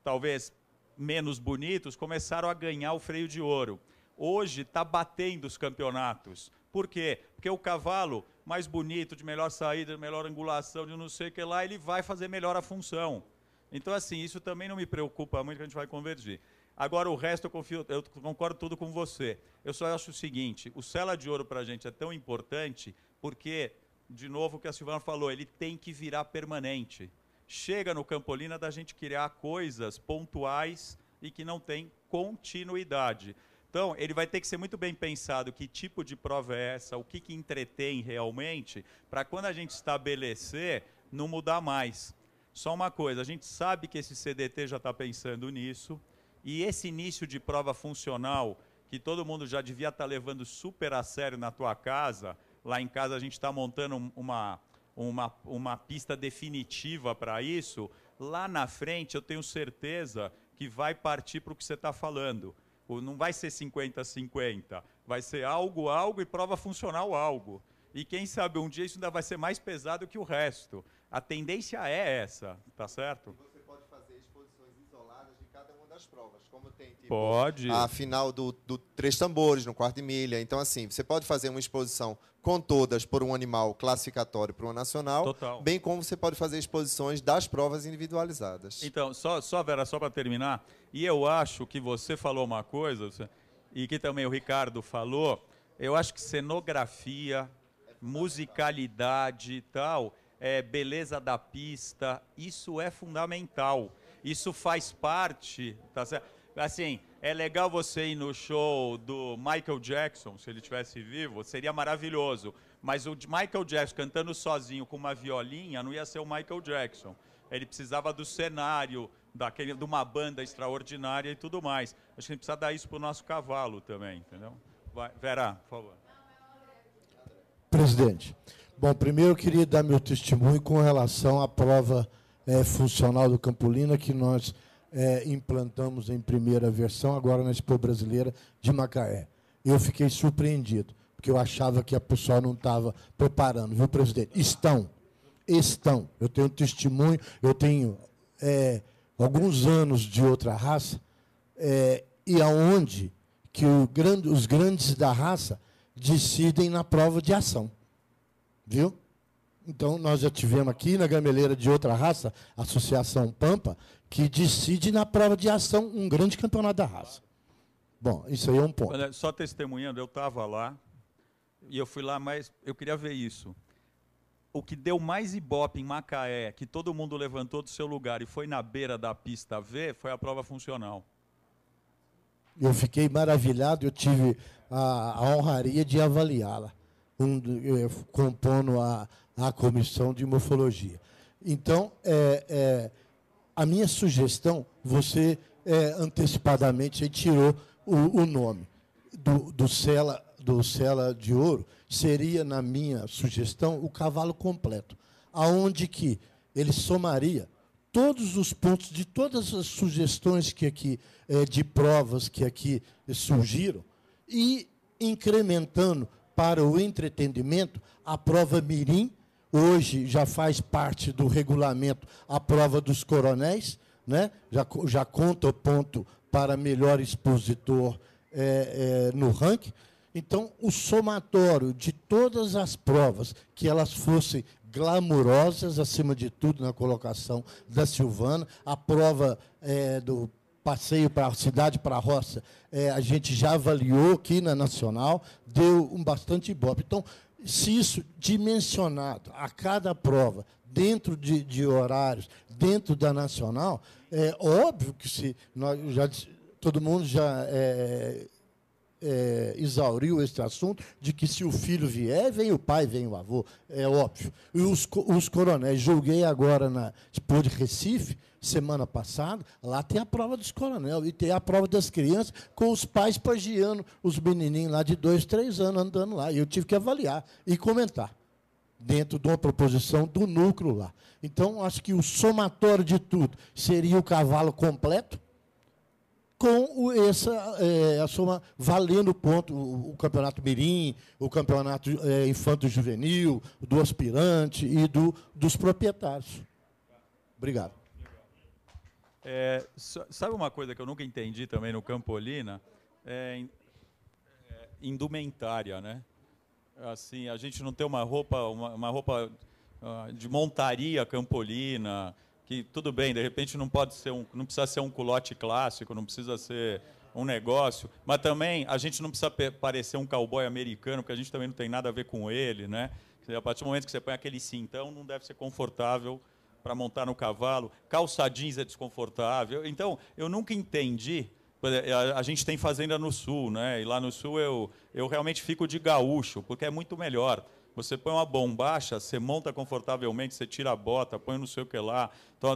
talvez menos bonitos, começaram a ganhar o freio de ouro. Hoje está batendo os campeonatos. Por quê? Porque o cavalo mais bonito, de melhor saída, de melhor angulação, de não sei o que lá, ele vai fazer melhor a função. Então, assim, isso também não me preocupa muito, que a gente vai convergir. Agora, o resto, eu concordo tudo com você. Eu só acho o seguinte, o Sela de Ouro para a gente é tão importante porque, de novo, o que a Silvana falou, ele tem que virar permanente. Chega no Campolina da gente criar coisas pontuais e que não tem continuidade. Então, ele vai ter que ser muito bem pensado que tipo de prova é essa, o que entretém realmente, para quando a gente estabelecer, não mudar mais. Só uma coisa, a gente sabe que esse CDT já está pensando nisso, e esse início de prova funcional, que todo mundo já devia estar levando super a sério na tua casa, lá em casa a gente está montando uma pista definitiva para isso, lá na frente eu tenho certeza que vai partir para o que você está falando. Não vai ser 50-50, vai ser algo e prova funcional algo. E quem sabe um dia isso ainda vai ser mais pesado que o resto. A tendência é essa, tá certo? E você pode fazer exposições isoladas de cada uma das provas, como tem tipo, pode. A final do 3 tambores, no quarto de milha. Então, assim, você pode fazer uma exposição com todas por um animal classificatório para uma nacional, total. Bem como você pode fazer exposições das provas individualizadas. Então, só Vera, só para terminar, e eu acho que você falou uma coisa, e que também o Ricardo falou, eu acho que cenografia musicalidade e tal, beleza da pista, isso é fundamental. Isso faz parte, tá certo? Assim, é legal você ir no show do Michael Jackson, se ele estivesse vivo, seria maravilhoso. Mas o Michael Jackson cantando sozinho com uma violinha não ia ser o Michael Jackson. Ele precisava do cenário, de uma banda extraordinária e tudo mais. Acho que a gente precisa dar isso para o nosso cavalo também, entendeu? Vai, Vera, por favor. Presidente, bom, primeiro eu queria dar meu testemunho com relação à prova funcional do Campolina, que nós implantamos em primeira versão, agora na Expo Brasileira de Macaé. Eu fiquei surpreendido, porque eu achava que a pessoa não estava preparando, viu, presidente? Estão. Eu tenho testemunho, eu tenho alguns anos de outra raça, e aonde que os grandes da raça decidem na prova de ação. Viu? Então, nós já tivemos aqui na gameleira de outra raça, a Associação Pampa, que decide na prova de ação um grande campeonato da raça. Bom, isso aí é um ponto. Olha, só testemunhando, eu estava lá, e eu fui lá, mas eu queria ver isso. O que deu mais ibope em Macaé, que todo mundo levantou do seu lugar e foi na beira da pista ver, foi a prova funcional. Eu fiquei maravilhado, eu tive a honraria de avaliá-la, compondo a comissão de morfologia. Então, a minha sugestão, você antecipadamente tirou o nome do Sela de Ouro, seria, na minha sugestão, o cavalo completo, aonde que ele somaria todos os pontos de todas as sugestões que aqui, de provas que aqui surgiram, e incrementando para o entretenimento a prova mirim. Hoje já faz parte do regulamento a prova dos coronéis, né? Já conta o ponto para melhor expositor no ranking. Então, o somatório de todas as provas, que elas fossem glamourosas, acima de tudo, na colocação da Silvana, a prova do passeio para a cidade, para a roça, a gente já avaliou aqui na Nacional, deu bastante ibope. Então, se isso dimensionado a cada prova, dentro de horários, dentro da Nacional, é óbvio que se todo mundo já exauriu esse assunto de que se o filho vier, vem o pai, vem o avô, é óbvio. E os coronéis, julguei agora na Expo de Recife, semana passada, lá tem a prova dos coronéis e tem a prova das crianças com os pais pagiando os menininhos lá de 2, 3 anos andando lá. E eu tive que avaliar e comentar dentro de uma proposição do núcleo lá. Então, acho que o somatório de tudo seria o cavalo completo, com a soma valendo ponto, o campeonato mirim, o campeonato infanto-juvenil, do aspirante e dos proprietários. Obrigado. Sabe uma coisa que eu nunca entendi também no Campolina? Indumentária, né? Assim, a gente não tem uma roupa de montaria campolina, que tudo bem, de repente não precisa ser um culote clássico, não precisa ser um negócio, mas também a gente não precisa parecer um cowboy americano, porque a gente também não tem nada a ver com ele, né? A partir do momento que você põe aquele cintão, não deve ser confortável para montar no cavalo. Calça jeans é desconfortável. Então, eu nunca entendi. A gente tem fazenda no sul, né? E lá no sul eu realmente fico de gaúcho, porque é muito melhor. Você põe uma bombacha, você monta confortavelmente, você tira a bota, põe não sei o que lá,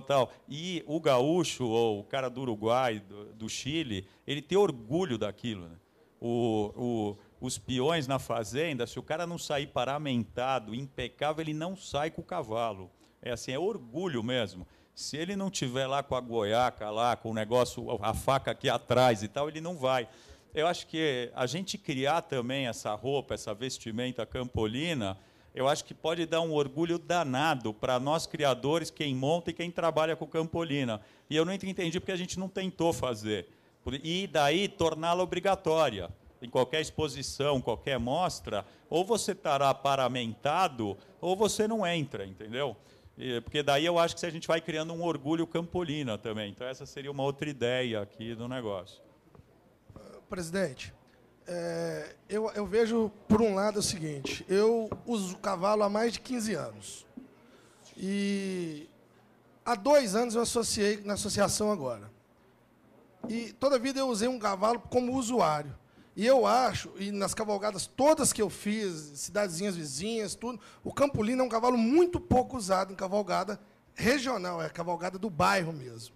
tal. E o gaúcho, ou o cara do Uruguai, do Chile, ele tem orgulho daquilo, né? Os peões na fazenda, se o cara não sair paramentado, impecável, ele não sai com o cavalo. É assim, é orgulho mesmo. Se ele não tiver lá com a goiaca, lá com o negócio, a faca aqui atrás e tal, ele não vai. Eu acho que a gente criar também essa roupa, essa vestimenta campolina, eu acho que pode dar um orgulho danado para nós criadores, quem monta e quem trabalha com campolina. E eu não entendi porque a gente não tentou fazer. E daí torná-la obrigatória. Em qualquer exposição, qualquer mostra, ou você estará paramentado, ou você não entra, entendeu? Porque daí eu acho que a gente vai criando um orgulho campolina também. Então essa seria uma outra ideia aqui do negócio. Presidente, Eu vejo, por um lado, o seguinte. Eu uso cavalo há mais de 15 anos. E há 2 anos eu associei na associação agora. E toda a vida eu usei um cavalo como usuário. E eu acho, e nas cavalgadas todas que eu fiz, cidadezinhas vizinhas, tudo, o Campolino é um cavalo muito pouco usado em cavalgada regional, é a cavalgada do bairro mesmo.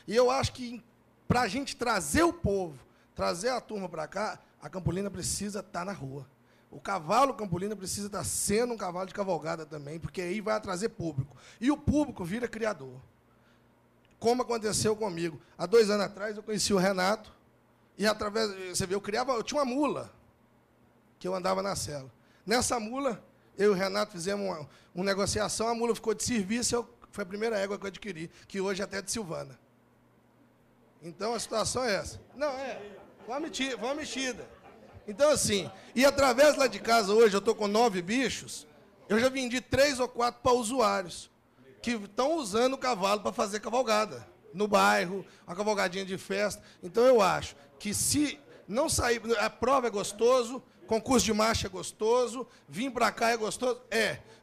E eu acho que, para a gente trazer o povo, trazer a turma para cá, a Campolina precisa estar na rua. O cavalo Campolina precisa estar sendo um cavalo de cavalgada também, porque aí vai trazer público. E o público vira criador. Como aconteceu comigo. Há 2 anos atrás, eu conheci o Renato, e através, você vê, eu tinha uma mula, que eu andava na cela. Nessa mula, eu e o Renato fizemos uma negociação, a mula ficou de serviço, foi a primeira égua que eu adquiri, que hoje até é de Silvana. Então, a situação é essa. Não, foi uma mexida. Então, assim, e através lá de casa, hoje, eu estou com 9 bichos, eu já vendi 3 ou 4 para usuários, que estão usando o cavalo para fazer cavalgada, no bairro, uma cavalgadinha de festa. Então, eu acho que se não sair... A prova é gostoso, concurso de marcha é gostoso, vir para cá é gostoso,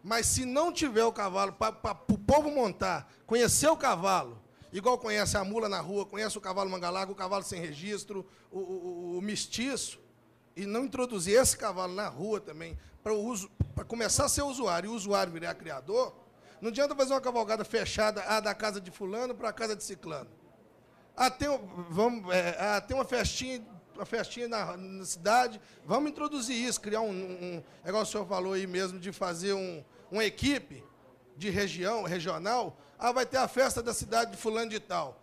mas se não tiver o cavalo para o povo montar, conhecer o cavalo, igual conhece a mula na rua, conhece o cavalo mangalaga, o cavalo sem registro, o mestiço, e não introduzir esse cavalo na rua também, para começar a ser usuário, e o usuário virar criador, não adianta fazer uma cavalgada fechada, da casa de fulano para a casa de ciclano. Tem uma festinha na cidade, vamos introduzir isso, criar igual o senhor falou aí mesmo, de fazer uma equipe de regional, vai ter a festa da cidade de fulano de tal.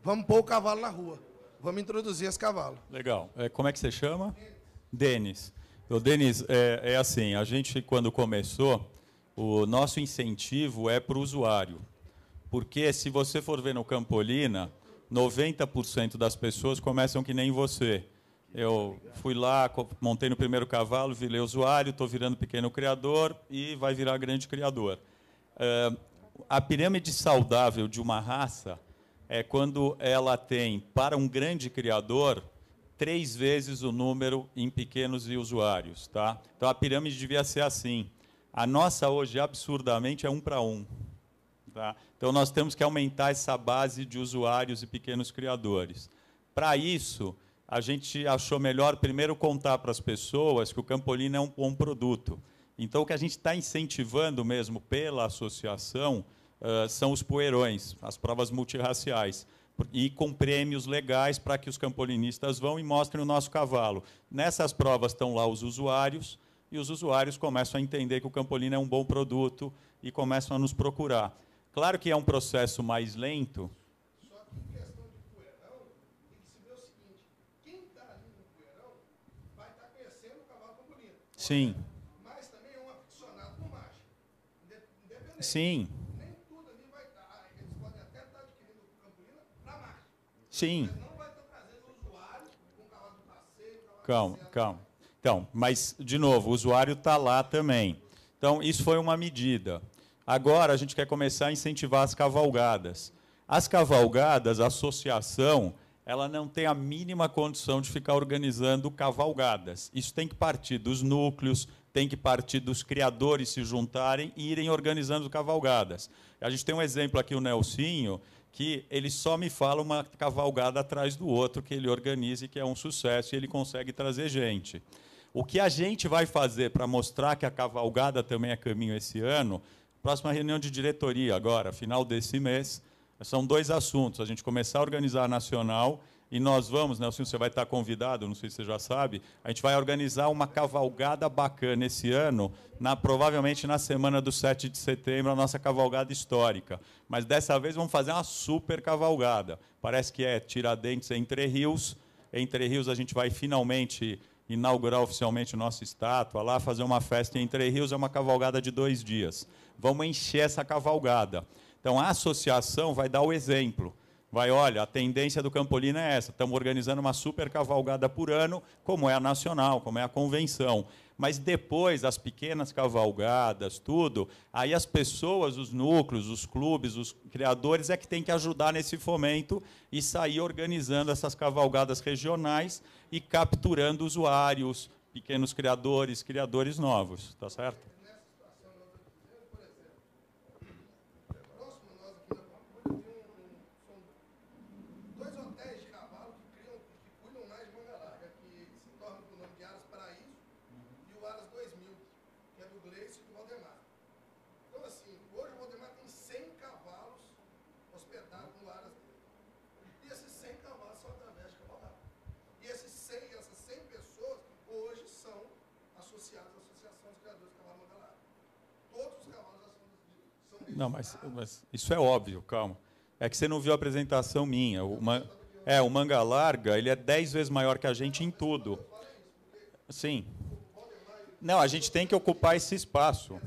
Vamos pôr o cavalo na rua, vamos introduzir esse cavalo. Legal. Como é que você chama? Denis. Denis, é assim, a gente, quando começou, o nosso incentivo é para o usuário. Porque, se você for ver no Campolina, 90% das pessoas começam que nem você. Eu fui lá, montei no primeiro cavalo, virei usuário, estou virando pequeno criador e vai virar grande criador. A pirâmide saudável de uma raça é quando ela tem, para um grande criador, 3 vezes o número em pequenos e usuários. Tá? Então, a pirâmide devia ser assim. A nossa, hoje, absurdamente, é 1 para 1. Tá? Então, nós temos que aumentar essa base de usuários e pequenos criadores. Para isso, a gente achou melhor, primeiro, contar para as pessoas que o Campolina é um bom produto. Então, o que a gente está incentivando mesmo pela associação são os poeirões, as provas multirraciais, e com prêmios legais para que os campolinistas vão e mostrem o nosso cavalo. Nessas provas estão lá os usuários, e os usuários começam a entender que o Campolina é um bom produto e começam a nos procurar. Claro que é um processo mais lento. Só que em questão de poeirão, tem que se ver o seguinte, quem está ali no poeirão vai estar conhecendo o cavalo Campolina. Sim. Mas também é um aficionado no macho. Independente. Sim. Nem tudo ali vai estar. Eles podem até estar adquirindo o Campolina para macho. Sim. Mas não vai estar trazendo o usuário com o cavalo de passeio, Calma. Então, mas, de novo, o usuário está lá também. Então, isso foi uma medida. Agora, a gente quer começar a incentivar as cavalgadas. As cavalgadas, a associação, ela não tem a mínima condição de ficar organizando cavalgadas. Isso tem que partir dos núcleos, tem que partir dos criadores se juntarem e irem organizando cavalgadas. A gente tem um exemplo aqui, o Nelsinho, que ele só me fala uma cavalgada atrás do outro, que ele organiza e que é um sucesso, e ele consegue trazer gente. O que a gente vai fazer para mostrar que a cavalgada também é caminho esse ano, próxima reunião de diretoria agora, final desse mês, são 2 assuntos. A gente começar a organizar a nacional e nós vamos, Nelson, você vai estar convidado, não sei se você já sabe, a gente vai organizar uma cavalgada bacana esse ano, provavelmente na semana do 7 de setembro, a nossa cavalgada histórica. Mas dessa vez vamos fazer uma super cavalgada. Parece que é Tiradentes, Entre Rios. Entre Rios a gente vai finalmente inaugurar oficialmente o nosso estátua lá, fazer uma festa em Entre Rios, é uma cavalgada de 2 dias. Vamos encher essa cavalgada. Então, a associação vai dar o exemplo. Vai, olha, a tendência do Campolina é essa. Estamos organizando uma super cavalgada por ano, como é a nacional, como é a convenção. Mas depois, as pequenas cavalgadas, tudo, aí as pessoas, os núcleos, os clubes, os criadores é que tem que ajudar nesse fomento e sair organizando essas cavalgadas regionais e capturando usuários, pequenos criadores, criadores novos. Tá certo? Não, mas isso é óbvio, calma. É que você não viu a apresentação minha. O Manga Larga, ele é 10 vezes maior que a gente em tudo. Sim. Não, a gente tem que ocupar esse espaço.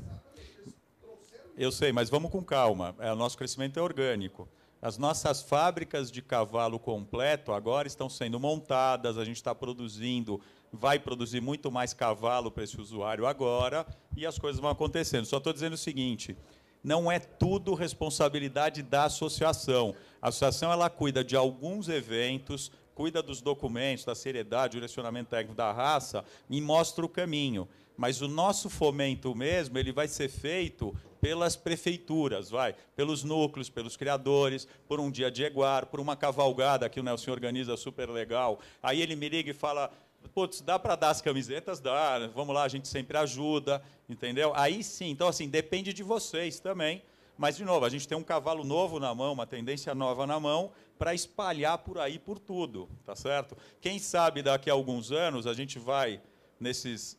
Eu sei, mas vamos com calma. O nosso crescimento é orgânico. As nossas fábricas de cavalo completo agora estão sendo montadas, a gente está produzindo, vai produzir muito mais cavalo para esse usuário agora, e as coisas vão acontecendo. Só estou dizendo o seguinte, não é tudo responsabilidade da associação. A associação ela cuida de alguns eventos, cuida dos documentos, da seriedade, direcionamento técnico da raça, e mostra o caminho. Mas o nosso fomento mesmo ele vai ser feito pelas prefeituras, pelos núcleos, pelos criadores, por um dia de eguar, por uma cavalgada que o Nelson organiza super legal. Aí ele me liga e fala, putz, dá para dar as camisetas? Dá, vamos lá, a gente sempre ajuda, entendeu? Aí sim, então assim, depende de vocês também. Mas, de novo, a gente tem um cavalo novo na mão, uma tendência nova na mão, para espalhar por aí, por tudo, tá certo? Quem sabe daqui a alguns anos a gente vai nesses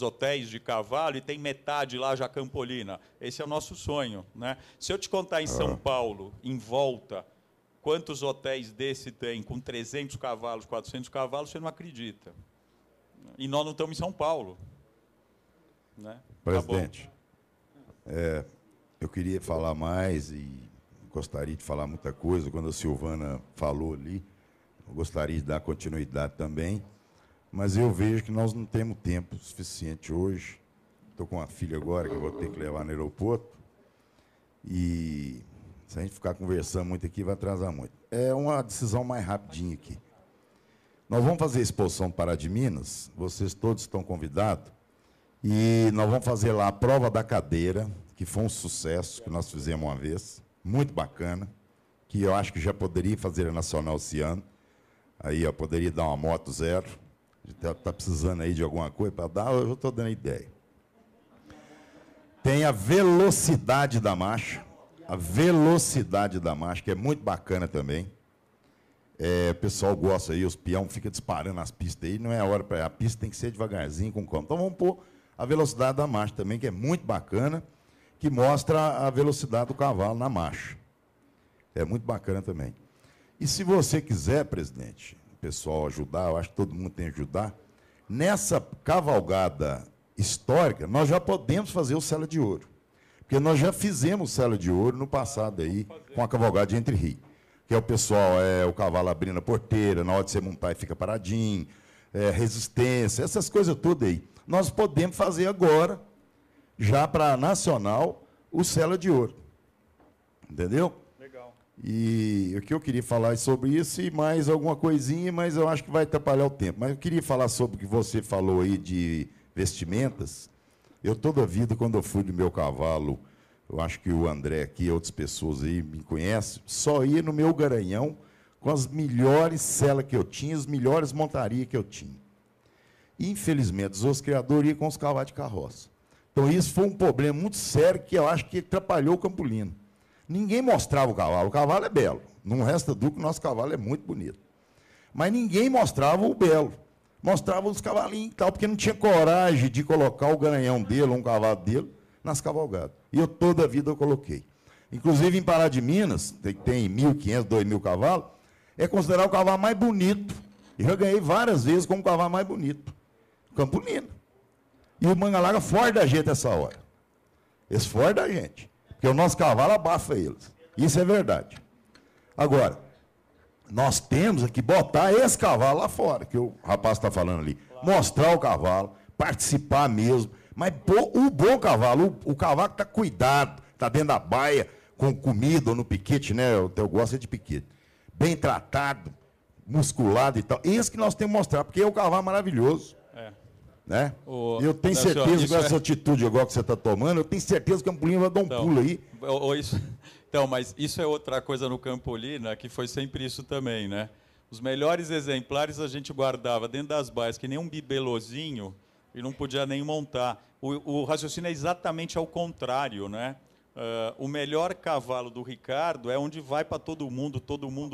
hotéis de cavalo e tem metade lá já Campolina. Esse é o nosso sonho, né? Se eu te contar em São Paulo, em volta, quantos hotéis desse tem com 300 cavalos, 400 cavalos, você não acredita. E nós não estamos em São Paulo. Né? Presidente, eu queria falar mais e gostaria de falar muita coisa. Quando a Silvana falou ali, eu gostaria de dar continuidade também. Mas eu vejo que nós não temos tempo suficiente hoje. Estou com uma filha agora que eu vou ter que levar no aeroporto. E se a gente ficar conversando muito aqui, vai atrasar muito. É uma decisão mais rapidinha aqui. Nós vamos fazer a exposição Pará de Minas, vocês todos estão convidados, e nós vamos fazer lá a prova da cadeira, que foi um sucesso, que nós fizemos uma vez, muito bacana, que eu acho que já poderia fazer a nacional esse ano. Aí eu poderia dar uma moto zero. Está precisando aí de alguma coisa para dar, eu estou dando ideia. Tem a velocidade da marcha, que é muito bacana também. O pessoal gosta aí, os peão ficam disparando as pistas aí, não é hora para... A pista tem que ser devagarzinho, com calma. Então vamos pôr a velocidade da marcha também, que é muito bacana, que mostra a velocidade do cavalo na marcha. É muito bacana também. E se você quiser, presidente, pessoal ajudar, eu acho que todo mundo tem que ajudar. Nessa cavalgada histórica, nós já podemos fazer o Sela de Ouro. Porque nós já fizemos o Sela de Ouro no passado aí, com a cavalgada de Entre Rios. Que é o pessoal, o cavalo abrindo a porteira, na hora de você montar e fica paradinho, resistência, essas coisas todas aí. Nós podemos fazer agora, já para a nacional, o Sela de Ouro. Entendeu? E o que eu queria falar é sobre isso e mais alguma coisinha, mas eu acho que vai atrapalhar o tempo. Mas eu queria falar sobre o que você falou aí de vestimentas. Eu, toda a vida, quando eu fui do meu cavalo, eu acho que o André aqui e outras pessoas aí me conhecem, só ia no meu garanhão com as melhores celas que eu tinha, as melhores montarias que eu tinha. Infelizmente, os outros criadores iam com os cavalos de carroça. Então, isso foi um problema muito sério que eu acho que atrapalhou o Campolino. Ninguém mostrava o cavalo é belo, não resta dúvida que o nosso cavalo é muito bonito. Mas ninguém mostrava o belo, mostrava os cavalinhos e tal, porque não tinha coragem de colocar o garanhão dele, um cavalo dele, nas cavalgadas. E eu toda a vida eu coloquei. Inclusive em Pará de Minas, que tem 1.500, 2.000 cavalos, é considerado o cavalo mais bonito. E já ganhei várias vezes como o cavalo mais bonito. Campolino. E o Manga Larga foge da gente essa hora. Eles fogem da gente. Porque o nosso cavalo abafa eles. Isso é verdade. Agora, Nós temos que botar esse cavalo lá fora, que o rapaz está falando ali. Mostrar o cavalo, participar mesmo. Mas o bom cavalo, o cavalo que está cuidado, está dentro da baia, com comida ou no piquete, né? Eu gosto de piquete. Bem tratado, musculado e tal. Esse que nós temos que mostrar, porque é um cavalo maravilhoso. Né? Eu tenho certeza que com essa atitude igual que você está tomando, eu tenho certeza que o Campolina vai dar um pulo aí. Então, mas isso é outra coisa no Campolina, que foi sempre isso também, né? Os melhores exemplares a gente guardava dentro das baias, que nem um bibelozinho, e não podia nem montar. O raciocínio é exatamente ao contrário, né? O melhor cavalo do Ricardo é onde vai para todo mundo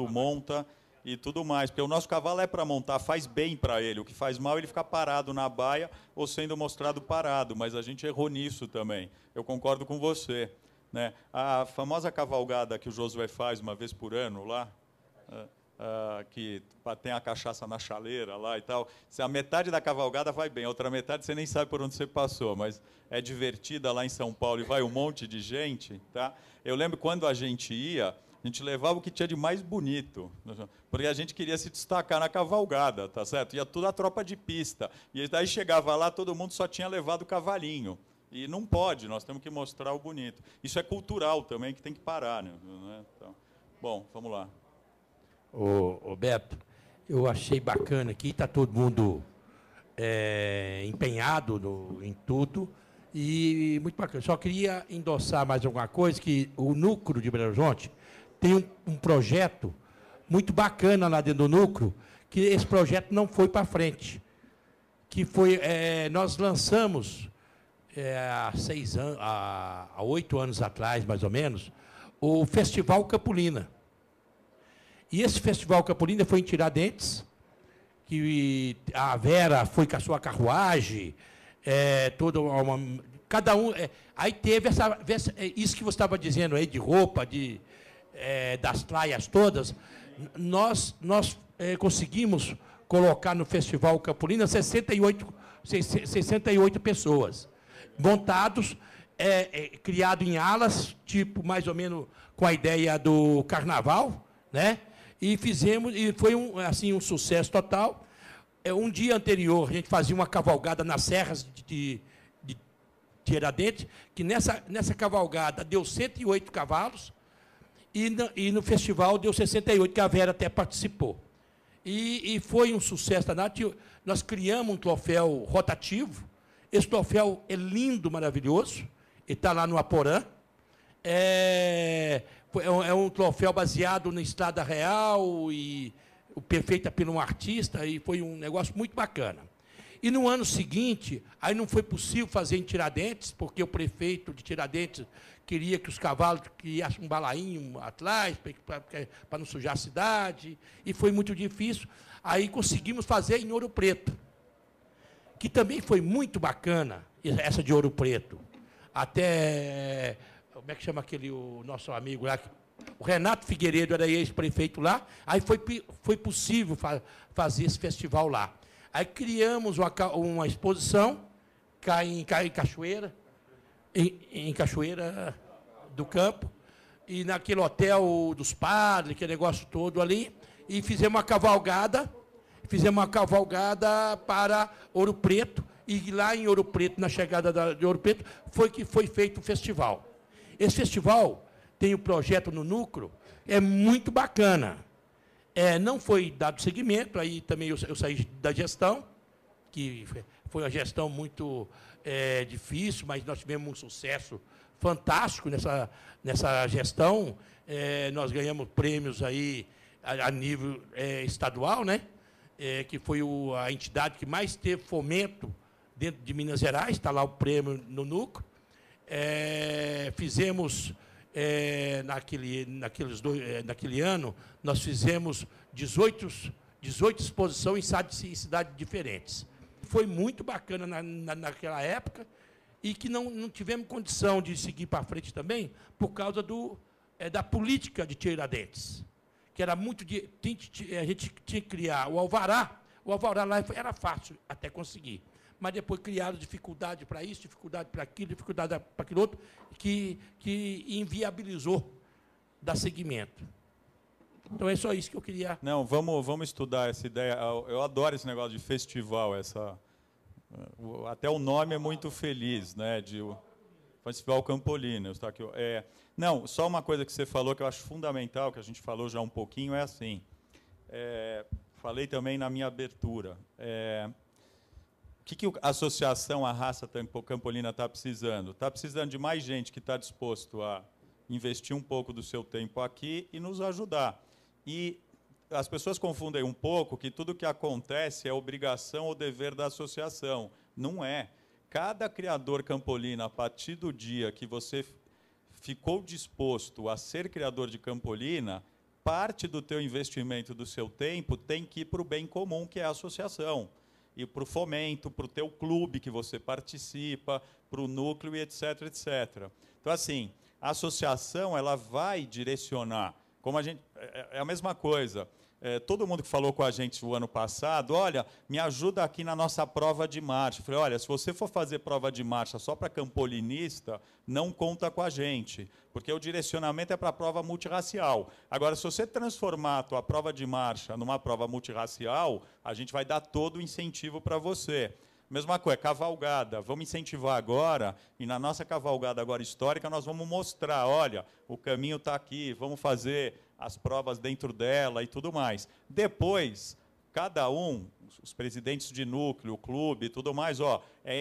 monta e tudo mais. Porque o nosso cavalo é para montar, faz bem para ele. O que faz mal é ele ficar parado na baia ou sendo mostrado parado. Mas a gente errou nisso também. Eu concordo com você. Né? A famosa cavalgada que o Josué faz uma vez por ano lá, que tem a cachaça na chaleira lá e tal, se a metade da cavalgada vai bem, a outra metade você nem sabe por onde você passou, mas é divertida lá em São Paulo e vai um monte de gente, tá? Eu lembro quando a gente ia, a gente levava o que tinha de mais bonito, porque a gente queria se destacar na cavalgada, tá certo? Ia toda a tropa de pista, e daí chegava lá, todo mundo só tinha levado o cavalinho. E não pode, nós temos que mostrar o bonito. Isso é cultural também, que tem que parar. Né? Então, bom, vamos lá. Ô Beto, eu achei bacana aqui, está todo mundo empenhado em tudo, e muito bacana. Só queria endossar mais alguma coisa, que o Núcleo de Belo Horizonte tem um projeto muito bacana lá dentro do Núcleo, que esse projeto não foi para frente. Que foi, nós lançamos, há 8 anos atrás, mais ou menos, o Festival Campolina. E esse Festival Campolina foi em Tiradentes, que a Vera foi com a sua carruagem, cada um... aí teve isso que você estava dizendo aí, de roupa, das praias todas. Nós conseguimos colocar no Festival Campolina 68 pessoas, montados, criado em alas, tipo, mais ou menos com a ideia do carnaval, né? E fizemos, e foi um sucesso total. Um dia anterior, a gente fazia uma cavalgada nas serras de Tiradentes, que nessa cavalgada deu 108 cavalos, e no festival deu 68, que a Vera até participou. E foi um sucesso danado. Nós criamos um troféu rotativo. Esse troféu é lindo, maravilhoso. Ele está lá no Aporã. É um troféu baseado na Estrada Real, e feita por um artista, e foi um negócio muito bacana. E no ano seguinte, aí não foi possível fazer em Tiradentes, porque o prefeito de Tiradentes queria que os cavalos criassem um balainho atrás, para não sujar a cidade, e foi muito difícil. Aí conseguimos fazer em Ouro Preto, que também foi muito bacana, essa de Ouro Preto. Até, como é que chama o nosso amigo lá? O Renato Figueiredo era ex-prefeito lá, aí foi possível fazer esse festival lá. Aí criamos uma exposição em Cachoeira, em Cachoeira do Campo, e naquele hotel dos padres, aquele negócio todo ali, e fizemos uma cavalgada para Ouro Preto, e lá em Ouro Preto, na chegada de Ouro Preto, foi feito o festival. Esse festival tem um projeto no Núcleo, é muito bacana. Não foi dado seguimento, aí também eu saí da gestão, que foi uma gestão muito difícil, mas nós tivemos um sucesso fantástico nessa gestão. Nós ganhamos prêmios aí a nível estadual, né? Que foi a entidade que mais teve fomento dentro de Minas Gerais, está lá o prêmio no Núcleo. Fizemos, naquele ano, nós fizemos 18 exposições em cidades diferentes. Foi muito bacana naquela época, e que não tivemos condição de seguir para frente também, por causa da política de Tiradentes, que era muito... a gente tinha que criar o alvará lá era fácil até conseguir, mas depois criaram dificuldade para isso, dificuldade para aquilo, dificuldade para aquilo outro, que inviabilizou dar seguimento. Então é só isso que eu queria... Não, vamos estudar essa ideia. Eu adoro esse negócio de festival. Até o nome é muito feliz, né? De Festival Campolina. Está aqui. Não, só uma coisa que você falou que eu acho fundamental, que a gente falou já um pouquinho, é assim. Falei também na minha abertura. O que a associação, a Raça Campolina está precisando? Está precisando de mais gente que está disposto a investir um pouco do seu tempo aqui e nos ajudar. E as pessoas confundem um pouco que tudo que acontece é obrigação ou dever da associação. Não é. Cada criador campolina, a partir do dia que você ficou disposto a ser criador de campolina, parte do teu investimento, do seu tempo, tem que ir para o bem comum, que é a associação. E para o fomento, para o teu clube que você participa, para o núcleo, e etc, etc. Então, assim, a associação ela vai direcionar. Como a gente, é a mesma coisa. Todo mundo que falou com a gente o ano passado, olha, me ajuda aqui na nossa prova de marcha. Eu falei, olha, se você for fazer prova de marcha só para campolinista, não conta com a gente, porque o direcionamento é para a prova multirracial. Agora, se você transformar a tua prova de marcha numa prova multirracial, a gente vai dar todo o incentivo para você. Mesma coisa, cavalgada. Vamos incentivar agora, e na nossa cavalgada agora histórica, nós vamos mostrar, olha, o caminho está aqui, vamos fazer as provas dentro dela e tudo mais. Depois, cada um, os presidentes de núcleo, o clube e tudo mais,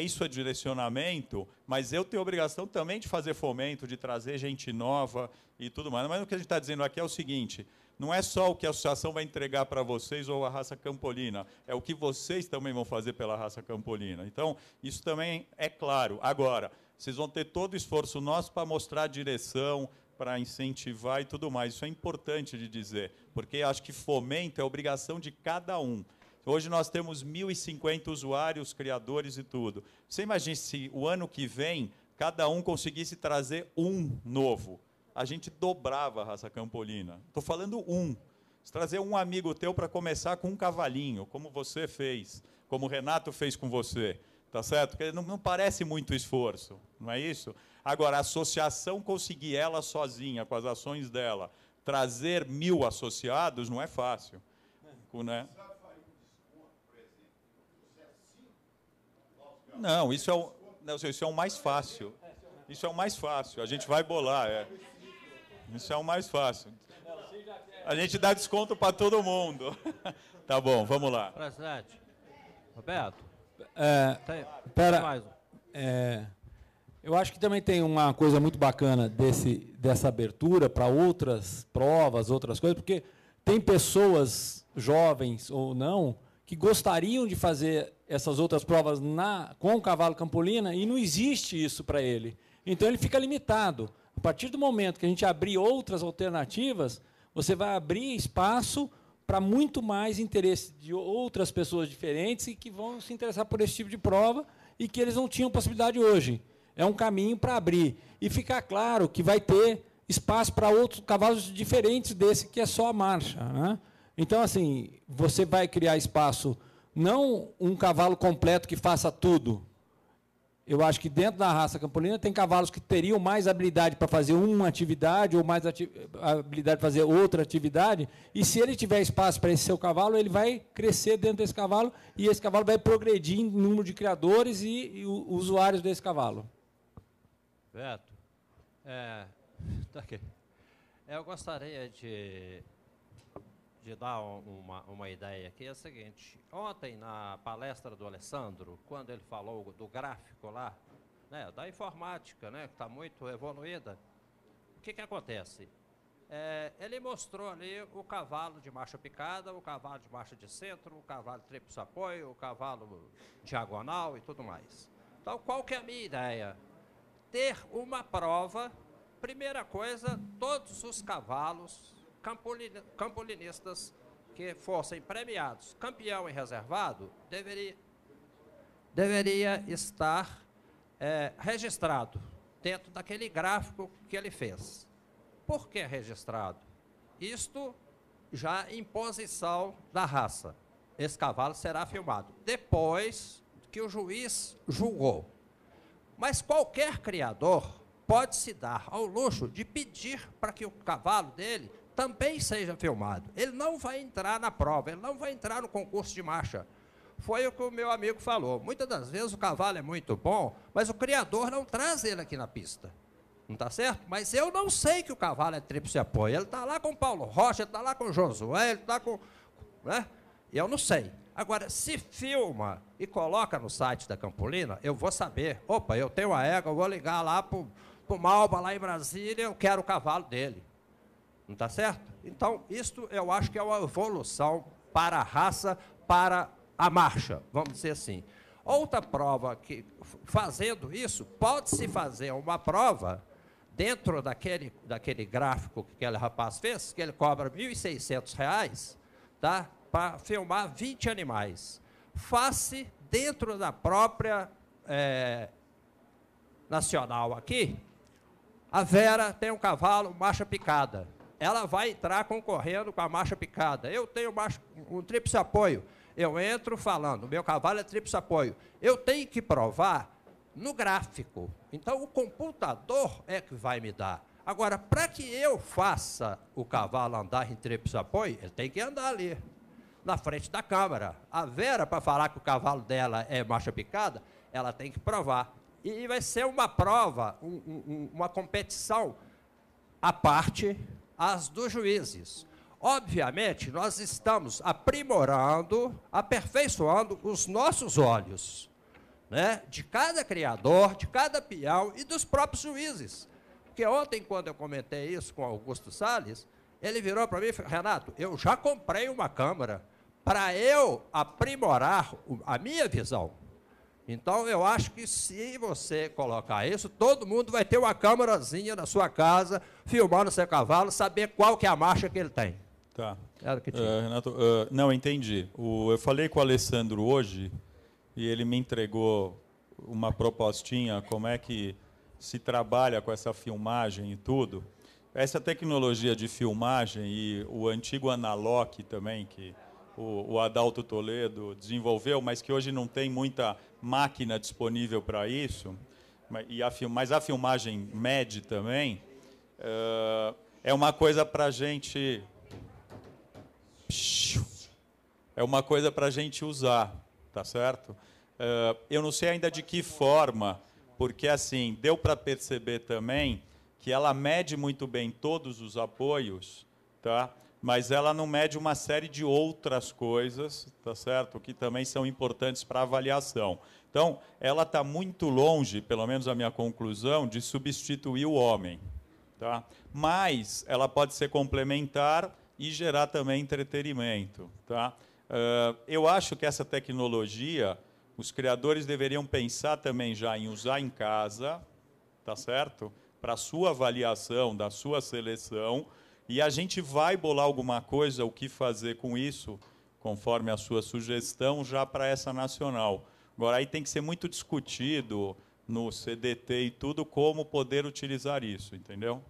isso é direcionamento, mas eu tenho a obrigação também de fazer fomento, de trazer gente nova e tudo mais. Mas o que a gente está dizendo aqui é o seguinte, não é só o que a associação vai entregar para vocês ou a Raça Campolina, é o que vocês também vão fazer pela Raça Campolina. Então, isso também é claro. Agora, vocês vão ter todo o esforço nosso para mostrar a direção, para incentivar e tudo mais. Isso é importante de dizer, porque acho que fomento é obrigação de cada um. Hoje nós temos 1.050 usuários, criadores e tudo. Você imagina se o ano que vem cada um conseguisse trazer um novo. A gente dobrava a Raça Campolina. Estou falando um. Se trazer um amigo teu para começar com um cavalinho, como você fez, como o Renato fez com você, tá certo? Porque não parece muito esforço, não é isso? Agora, a associação conseguir ela sozinha, com as ações dela, trazer 1.000 associados, não é fácil. Né? Não, isso é o mais fácil. Isso é o mais fácil. A gente vai bolar. Isso é o mais fácil. A gente dá desconto para todo mundo. Tá bom, vamos lá. Presidente. Roberto. Eu acho que também tem uma coisa muito bacana dessa abertura para outras provas, outras coisas, porque tem pessoas jovens ou não que gostariam de fazer essas outras provas com o cavalo campolina e não existe isso para ele. Então ele fica limitado. A partir do momento que a gente abrir outras alternativas, você vai abrir espaço para muito mais interesse de outras pessoas diferentes e que vão se interessar por esse tipo de prova e que eles não tinham possibilidade hoje. É um caminho para abrir. E ficar claro que vai ter espaço para outros cavalos diferentes desse, que é só a marcha. Né? Então, assim, você vai criar espaço, não um cavalo completo que faça tudo. Eu acho que dentro da raça campolina tem cavalos que teriam mais habilidade para fazer uma atividade ou mais habilidade para fazer outra atividade, e se ele tiver espaço para esse seu cavalo, ele vai crescer dentro desse cavalo e esse cavalo vai progredir em número de criadores e usuários desse cavalo. Beto, tá aqui. Eu gostaria de dar uma ideia aqui, é o seguinte, ontem na palestra do Alessandro, quando ele falou do gráfico lá, né, da informática, né, que está muito evoluída, o que acontece? Ele mostrou ali o cavalo de marcha picada, o cavalo de marcha de centro, o cavalo de tríplice apoio, o cavalo diagonal e tudo mais. Então, qual que é a minha ideia? Ter uma prova, primeira coisa, todos os cavalos campolinistas que fossem premiados campeão e reservado, deveria estar registrado dentro daquele gráfico que ele fez. Por que registrado? Isto já em posição da raça. Esse cavalo será filmado depois que o juiz julgou. Mas qualquer criador pode se dar ao luxo de pedir para que o cavalo dele também seja filmado. Ele não vai entrar na prova, ele não vai entrar no concurso de marcha. Foi o que o meu amigo falou. Muitas das vezes o cavalo é muito bom, mas o criador não traz ele aqui na pista. Não está certo? Mas eu não sei que o cavalo é tríplice apoio. Ele está lá com o Paulo Rocha, ele está lá com o Josué, ele está com... Né? Eu não sei. Agora, se filma e coloca no site da Campolina, eu vou saber. Opa, eu tenho uma égua, eu vou ligar lá para o Malba, lá em Brasília, eu quero o cavalo dele. Não está certo? Então, isto eu acho que é uma evolução para a raça, para a marcha, vamos dizer assim. Outra prova que, fazendo isso, pode-se fazer uma prova dentro daquele gráfico que aquele rapaz fez, que ele cobra R$ 1.600, tá? Para filmar 20 animais. Faça dentro da própria nacional aqui. A Vera tem um cavalo marcha picada. Ela vai entrar concorrendo com a marcha picada. Eu tenho um tríplice apoio. Eu entro falando, meu cavalo é tríplice apoio. Eu tenho que provar no gráfico. Então, o computador é que vai me dar. Agora, para que eu faça o cavalo andar em tríplice apoio, ele tem que andar ali, na frente da câmera. A Vera, para falar que o cavalo dela é marcha picada, ela tem que provar. E vai ser uma prova, uma competição à parte, as dos juízes. Obviamente, nós estamos aprimorando, aperfeiçoando os nossos olhos, né? De cada criador, de cada peão e dos próprios juízes. Porque ontem, quando eu comentei isso com Augusto Salles, ele virou para mim e falou, Renato, eu já comprei uma câmera para eu aprimorar a minha visão. Então, eu acho que se você colocar isso, todo mundo vai ter uma câmerazinha na sua casa, filmando seu cavalo, saber qual que é a marcha que ele tem. Tá. Renato, não, entendi. Eu falei com o Alessandro hoje e ele me entregou uma propostinha, como é que se trabalha com essa filmagem e tudo. Essa tecnologia de filmagem e o antigo Analock também, que o Adalto Toledo desenvolveu, mas que hoje não tem muita máquina disponível para isso, mas a filmagem MED também, é uma coisa para a gente... É uma coisa para a gente usar, tá certo? Eu não sei ainda de que forma, porque assim, deu para perceber também que ela mede muito bem todos os apoios, tá? Mas ela não mede uma série de outras coisas, tá certo? Que também são importantes para a avaliação. Então, ela está muito longe, pelo menos a minha conclusão, de substituir o homem, tá? Mas ela pode ser complementar e gerar também entretenimento, tá? Eu acho que essa tecnologia, os criadores deveriam pensar também já em usar em casa, tá certo? Para a sua avaliação, da sua seleção, e a gente vai bolar alguma coisa, o que fazer com isso, conforme a sua sugestão, já para essa nacional. Agora, aí tem que ser muito discutido no CDT e tudo, como poder utilizar isso, entendeu?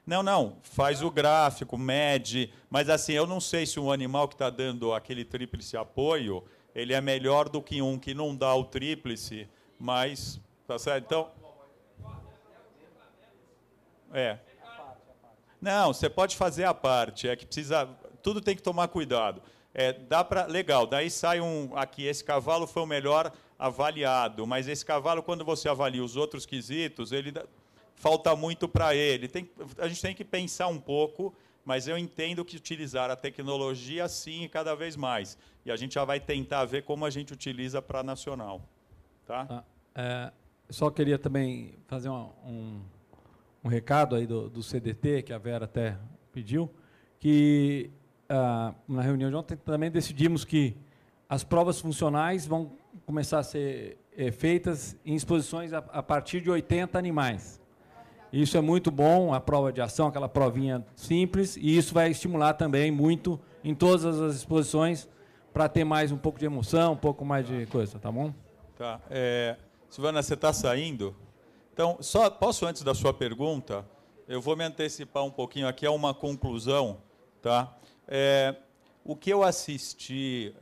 Não, faz o gráfico, mede, mas assim, eu não sei se um animal que está dando aquele tríplice apoio, ele é melhor do que um que não dá o tríplice, mas, tá certo? Então, não, você pode fazer a parte, é que precisa, tudo tem que tomar cuidado. Dá para, legal, daí sai aqui, esse cavalo foi o melhor avaliado, mas esse cavalo, quando você avalia os outros quesitos, ele... falta muito para ele. A gente tem que pensar um pouco, mas eu entendo que utilizar a tecnologia, sim, cada vez mais. E a gente já vai tentar ver como a gente utiliza para a nacional. Tá? Só queria também fazer um recado aí do CDT, que a Vera até pediu, que na reunião de ontem também decidimos que as provas funcionais vão começar a ser feitas em exposições a partir de 80 animais. Isso é muito bom, a prova de ação, aquela provinha simples, e isso vai estimular também muito em todas as exposições para ter mais um pouco de emoção, um pouco mais de coisa, tá bom? Tá. Silvana, você está saindo? Então, só posso, antes da sua pergunta, eu vou me antecipar um pouquinho aqui a uma conclusão, tá? O que eu assisti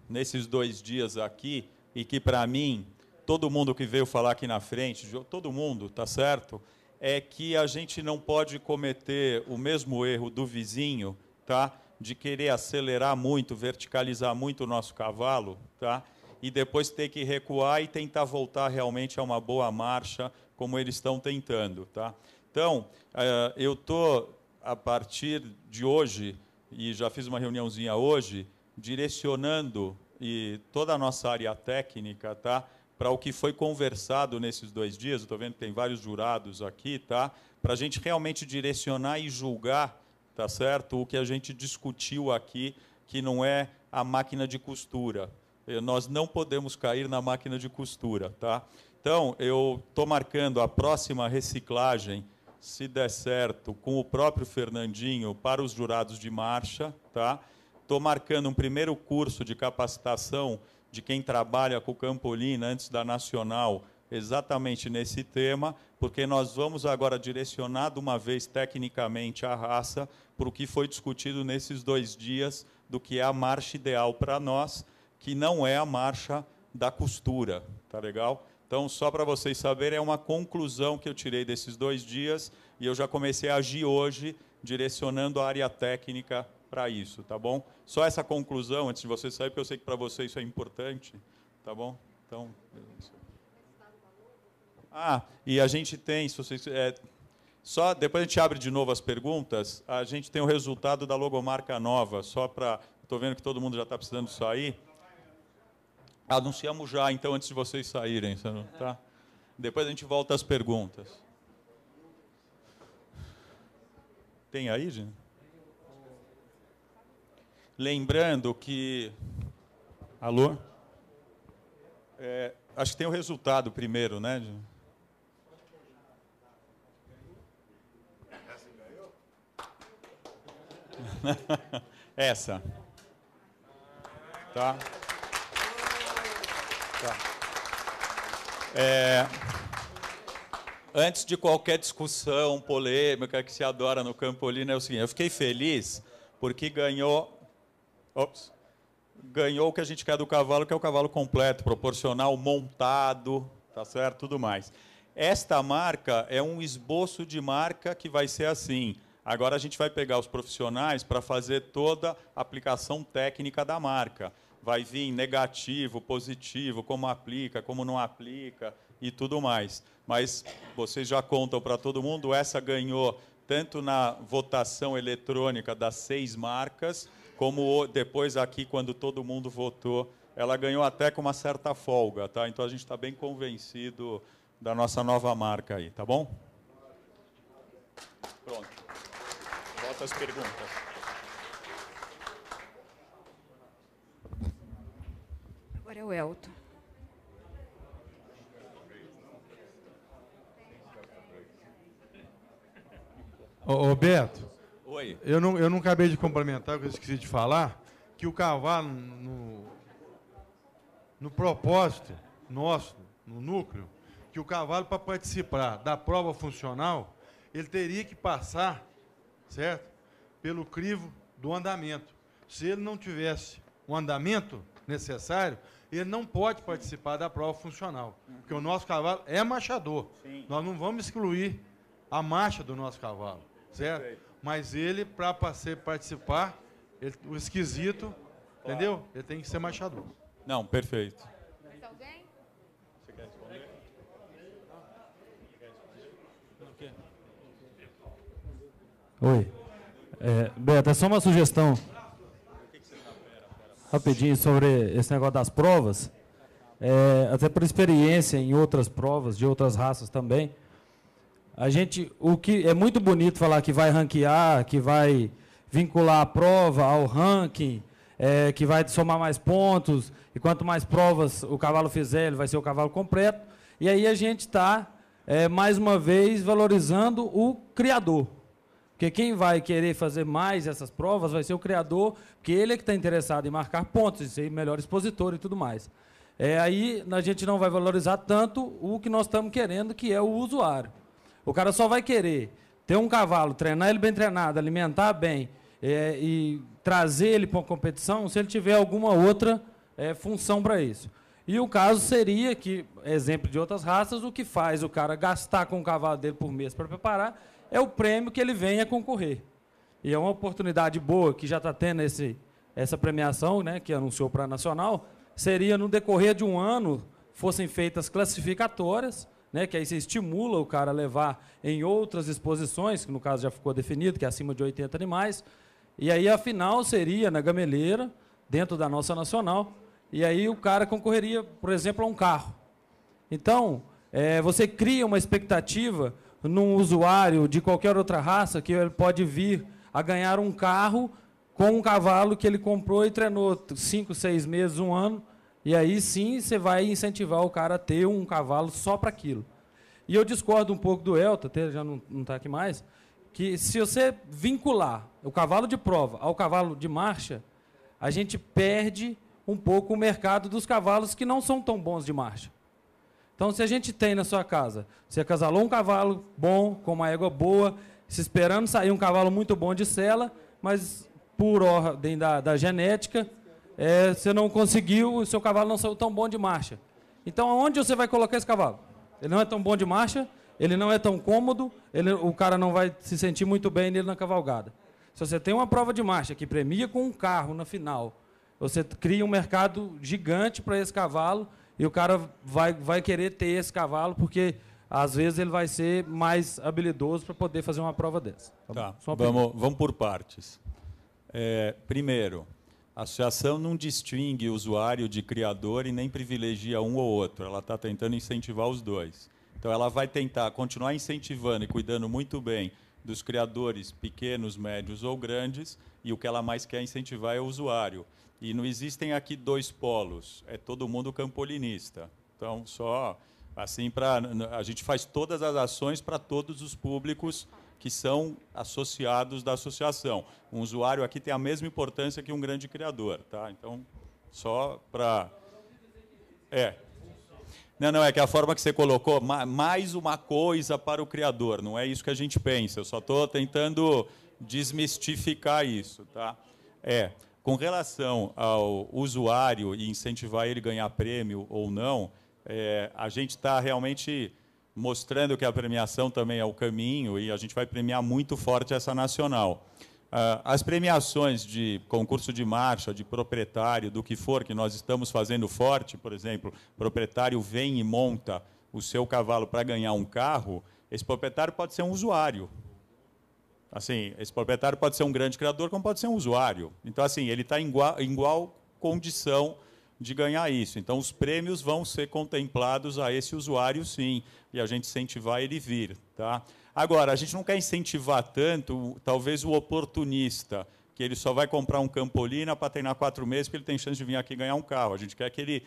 nesses 2 dias aqui, e que, para mim, todo mundo que veio falar aqui na frente, todo mundo, tá certo? é que a gente não pode cometer o mesmo erro do vizinho, tá? De querer acelerar muito, verticalizar muito o nosso cavalo, tá? E depois ter que recuar e tentar voltar realmente a uma boa marcha, como eles estão tentando, tá? Então, eu estou, a partir de hoje, e já fiz uma reuniãozinha hoje, direcionando toda a nossa área técnica, tá? Para o que foi conversado nesses 2 dias. Estou vendo que tem vários jurados aqui, tá? Para a gente realmente direcionar e julgar, tá certo? O que a gente discutiu aqui, que não é a máquina de costura. Nós não podemos cair na máquina de costura, tá? Então, eu estou marcando a próxima reciclagem, se der certo, com o próprio Fernandinho, para os jurados de marcha, tá? Estou marcando um primeiro curso de capacitação de quem trabalha com Campolina antes da Nacional, exatamente nesse tema, porque nós vamos agora direcionar de uma vez tecnicamente a raça para o que foi discutido nesses 2 dias do que é a marcha ideal para nós, que não é a marcha da costura, tá legal? Então, só para vocês saberem, é uma conclusão que eu tirei desses 2 dias e eu já comecei a agir hoje, direcionando a área técnica para isso, tá bom? Só essa conclusão, antes de vocês saírem, porque eu sei que para vocês isso é importante, tá bom? Então, e a gente tem, se vocês, só depois a gente abre de novo as perguntas, a gente tem o resultado da logomarca nova, só para, estou vendo que todo mundo já está precisando sair. Anunciamos já, então, antes de vocês saírem, tá? Depois a gente volta às perguntas. Tem aí, gente? Lembrando que... Alô? Acho que tem o resultado primeiro, né? Essa. Tá? Antes de qualquer discussão polêmica que se adora no Campolina, é o seguinte, eu fiquei feliz porque ganhou o que a gente quer do cavalo, que é o cavalo completo, proporcional, montado, tá certo, tudo mais. Esta marca é um esboço de marca que vai ser assim. Agora a gente vai pegar os profissionais para fazer toda a aplicação técnica da marca. Vai vir negativo, positivo, como aplica, como não aplica e tudo mais. Mas vocês já contam para todo mundo, essa ganhou tanto na votação eletrônica das 6 marcas, como depois aqui, quando todo mundo votou, ela ganhou até com uma certa folga, tá? Então a gente está bem convencido da nossa nova marca aí, tá bom? Pronto. Volta às perguntas. Agora é o Elton. Ô Beto, oi. Eu não acabei de complementar, que eu esqueci de falar, que o cavalo, no propósito nosso, no núcleo, que o cavalo, para participar da prova funcional, ele teria que passar, certo, pelo crivo do andamento. Se ele não tivesse o andamento necessário, ele não pode participar da prova funcional, porque o nosso cavalo é marchador. Sim. Nós não vamos excluir a marcha do nosso cavalo, certo? Perfeito. Mas ele, para participar, o esquisito, claro, entendeu? Ele tem que ser marchador. Não, perfeito. Mais alguém? Você quer responder? Oi. Beto, é só uma sugestão. Rapidinho sobre esse negócio das provas. Até por experiência em outras provas, de outras raças também. O que é muito bonito falar que vai ranquear, que vai vincular a prova ao ranking, que vai somar mais pontos, e quanto mais provas o cavalo fizer, ele vai ser o cavalo completo. E aí a gente está, mais uma vez, valorizando o criador. Porque quem vai querer fazer mais essas provas vai ser o criador, porque ele é que está interessado em marcar pontos, em ser melhor expositor e tudo mais. Aí a gente não vai valorizar tanto o que nós estamos querendo, que é o usuário. O cara só vai querer ter um cavalo, treinar ele bem treinado, alimentar bem e trazer ele para uma competição se ele tiver alguma outra função para isso. E o caso seria que, exemplo de outras raças, o que faz o cara gastar com o cavalo dele por mês para preparar é o prêmio que ele vem a concorrer. E é uma oportunidade boa que já está tendo essa premiação, né, que anunciou para a Nacional, seria no decorrer de um ano fossem feitas classificatórias, né, que aí você estimula o cara a levar em outras exposições, que no caso já ficou definido, que é acima de 80 animais, e aí a final seria na Gameleira, dentro da nossa Nacional, e aí o cara concorreria, por exemplo, a um carro. Então, você cria uma expectativa num usuário de qualquer outra raça que ele pode vir a ganhar um carro com um cavalo que ele comprou e treinou 5, 6 meses, 1 ano, e aí sim você vai incentivar o cara a ter um cavalo só para aquilo. E eu discordo um pouco do Elton, até já não está aqui mais, que se você vincular o cavalo de prova ao cavalo de marcha, a gente perde um pouco o mercado dos cavalos que não são tão bons de marcha. Então, se a gente tem na sua casa, você acasalou um cavalo bom, com uma égua boa, se esperando sair um cavalo muito bom de sela, mas por ordem da genética, você não conseguiu, o seu cavalo não saiu tão bom de marcha. Então, aonde você vai colocar esse cavalo? Ele não é tão bom de marcha, ele não é tão cômodo, o cara não vai se sentir muito bem nele na cavalgada. Se você tem uma prova de marcha que premia com um carro na final, você cria um mercado gigante para esse cavalo e o cara vai querer ter esse cavalo porque, às vezes, ele vai ser mais habilidoso para poder fazer uma prova dessa. Tá, vamos por partes. Primeiro, a associação não distingue usuário de criador e nem privilegia um ou outro. Ela está tentando incentivar os dois. Então, ela vai tentar continuar incentivando e cuidando muito bem dos criadores pequenos, médios ou grandes, e o que ela mais quer incentivar é o usuário. E não existem aqui dois polos, é todo mundo campolinista. Então, só assim, a gente faz todas as ações para todos os públicos que são associados da associação. Um usuário aqui tem a mesma importância que um grande criador. Tá? Então, só para... Não, é que a forma que você colocou, mais uma coisa para o criador, não é isso que a gente pensa, eu só estou tentando desmistificar isso. Tá? Com relação ao usuário e incentivar ele a ganhar prêmio ou não, a gente está realmente mostrando que a premiação também é o caminho e a gente vai premiar muito forte essa nacional. As premiações de concurso de marcha, de proprietário, do que for, que nós estamos fazendo forte, por exemplo, o proprietário vem e monta o seu cavalo para ganhar um carro, esse proprietário pode ser um usuário. Assim, esse proprietário pode ser um grande criador, como pode ser um usuário. Então, assim, ele está em igual condição de ganhar isso. Então, os prêmios vão ser contemplados a esse usuário, sim, e a gente incentivar ele vir. Tá? Agora, a gente não quer incentivar tanto, talvez, o oportunista, que ele só vai comprar um Campolina para treinar 4 meses, porque ele tem chance de vir aqui ganhar um carro. A gente quer que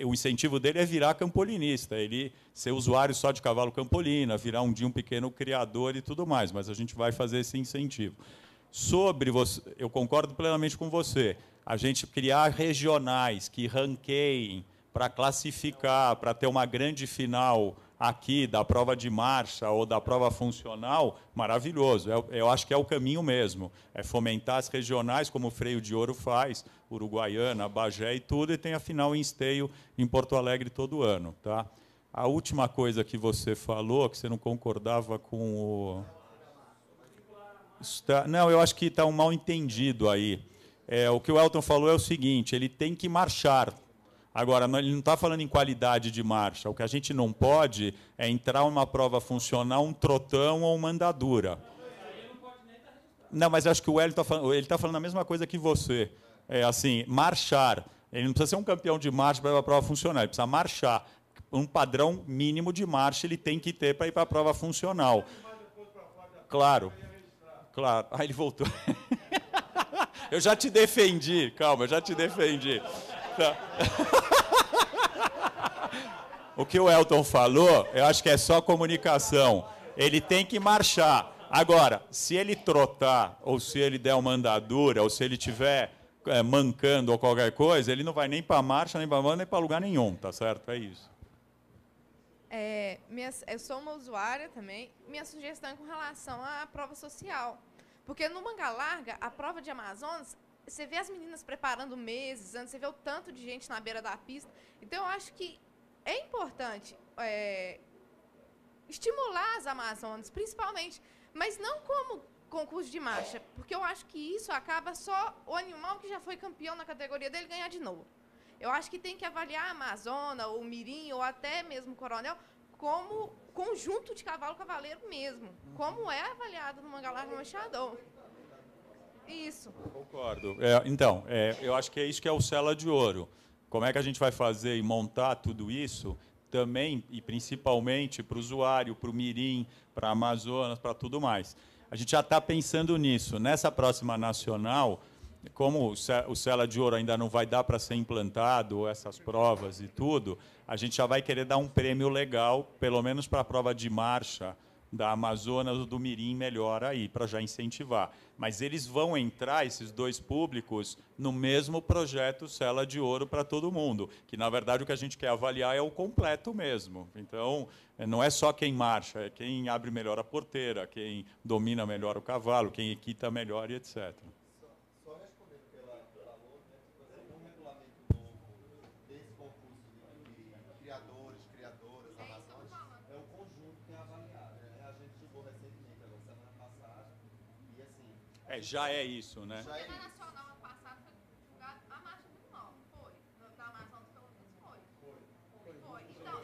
o incentivo dele é virar campolinista, ele ser usuário só de cavalo campolina, virar um dia um pequeno criador e tudo mais, mas a gente vai fazer esse incentivo. Sobre você, eu concordo plenamente com você, a gente criar regionais que ranqueiem para classificar, para ter uma grande final aqui da prova de marcha ou da prova funcional, maravilhoso. Eu acho que é o caminho mesmo. É fomentar as regionais, como o Freio de Ouro faz, Uruguaiana, Bagé e tudo, e tem a final em Esteio, em Porto Alegre, todo ano. Tá? A última coisa que você falou, que você não concordava com o... Não, eu acho que está um mal entendido aí. O que o Elton falou é o seguinte, ele tem que marchar. Agora, ele não está falando em qualidade de marcha. O que a gente não pode é entrar numa prova funcional, um trotão ou uma andadura. Não, mas acho que o Hélio está falando a mesma coisa que você. Assim, marchar. Ele não precisa ser um campeão de marcha para ir para a prova funcional. Ele precisa marchar. Um padrão mínimo de marcha ele tem que ter para ir para a prova funcional. Claro. Claro. Ah, ele voltou. Eu já te defendi. Calma, eu já te defendi. O que o Elton falou, eu acho que é só comunicação. Ele tem que marchar. Agora, se ele trotar, ou se ele der uma andadura, ou se ele estiver mancando ou qualquer coisa, ele não vai nem para marcha, nem para banda, nem para lugar nenhum, tá certo? É isso. Eu sou uma usuária também. Minha sugestão é com relação à prova social. Porque no manga larga, a prova de Amazonas, você vê as meninas preparando meses antes, você vê o tanto de gente na beira da pista. Então, eu acho que é importante estimular as Amazonas, principalmente, mas não como concurso de marcha, porque eu acho que isso acaba só o animal que já foi campeão na categoria dele ganhar de novo. Eu acho que tem que avaliar a Amazona, ou o Mirim, ou até mesmo o Coronel, como conjunto de cavalo-cavaleiro mesmo, como é avaliado no Mangalarga Machador. Isso. Concordo. Então, eu acho que é isso que é o Sela de Ouro. Como é que a gente vai fazer e montar tudo isso também, e principalmente para o usuário, para o Mirim, para a Amazonas, para tudo mais. A gente já está pensando nisso. Nessa próxima nacional, como o Sela de Ouro ainda não vai dar para ser implantado, essas provas e tudo, a gente já vai querer dar um prêmio legal, pelo menos para a prova de marcha da Amazonas ou do Mirim melhor aí, para já incentivar. Mas eles vão entrar, esses dois públicos, no mesmo projeto Sela de Ouro para todo mundo, que, na verdade, o que a gente quer avaliar é o completo mesmo. Então, não é só quem marcha, é quem abre melhor a porteira, quem domina melhor o cavalo, quem equita melhor e etc. Já é isso, né? Na Nacional, ano passado, foi divulgado a marcha do Norte, foi? Da Amazonas, pelo menos, foi. Então, é isso que eu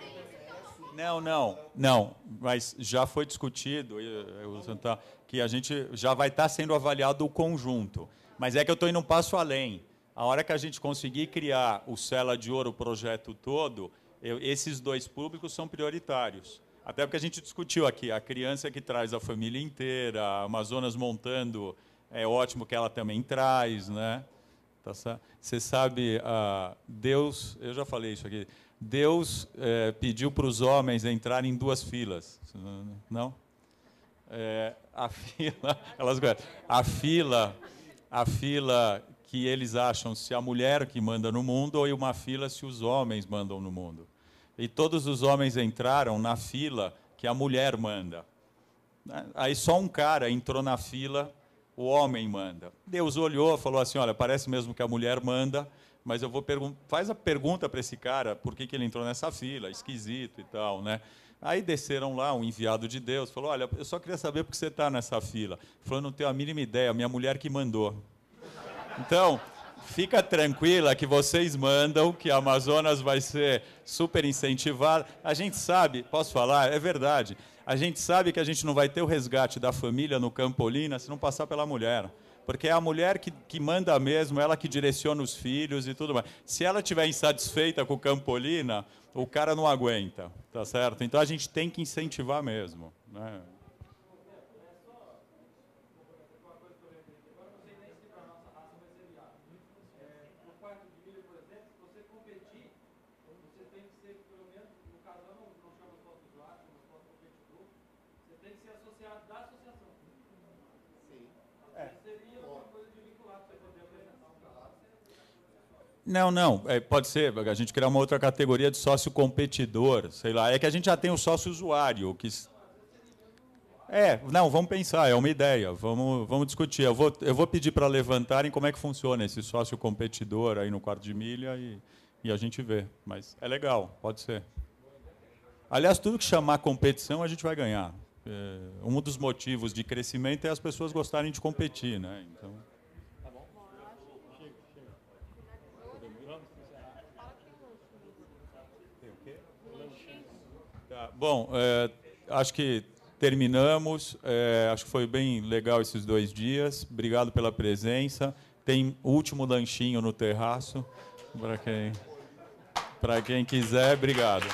Não, mas já foi discutido que a gente já vai estar sendo avaliado o conjunto. Mas é que eu estou indo um passo além. A hora que a gente conseguir criar o Sela de Ouro, o projeto todo, esses dois públicos são prioritários. Até porque a gente discutiu aqui, a criança que traz a família inteira, a Amazonas montando, é ótimo que ela também traz, né? Você sabe, Deus, eu já falei isso aqui, Deus pediu para os homens entrarem em duas filas, não? A fila que eles acham se a mulher que manda no mundo ou uma fila se os homens mandam no mundo. E todos os homens entraram na fila que a mulher manda. Aí só um cara entrou na fila, o homem manda. Deus olhou e falou assim, olha, parece mesmo que a mulher manda, mas eu vou faz a pergunta para esse cara por que ele entrou nessa fila, esquisito e tal, né? Aí desceram lá, um enviado de Deus, falou, olha, eu só queria saber por que você está nessa fila. Ele falou, não tenho a mínima ideia, minha mulher que mandou. Então, fica tranquila que vocês mandam, que a Amazonas vai ser super incentivada. A gente sabe, posso falar, é verdade, a gente sabe que a gente não vai ter o resgate da família no Campolina se não passar pela mulher. Porque é a mulher que manda mesmo, ela que direciona os filhos e tudo mais. Se ela estiver insatisfeita com o Campolina, o cara não aguenta, tá certo? Então a gente tem que incentivar mesmo, né? Não, pode ser, a gente criar uma outra categoria de sócio competidor, sei lá. É que a gente já tem o sócio usuário. Não, vamos pensar, é uma ideia, vamos discutir. Eu vou pedir para levantarem como é que funciona esse sócio competidor aí no quarto de milha e a gente vê. Mas é legal, pode ser. Aliás, tudo que chamar competição a gente vai ganhar. Um dos motivos de crescimento é as pessoas gostarem de competir, né? Então... Bom, acho que terminamos. Acho que foi bem legal esses 2 dias. Obrigado pela presença. Tem o último lanchinho no terraço. Para quem quiser, obrigado.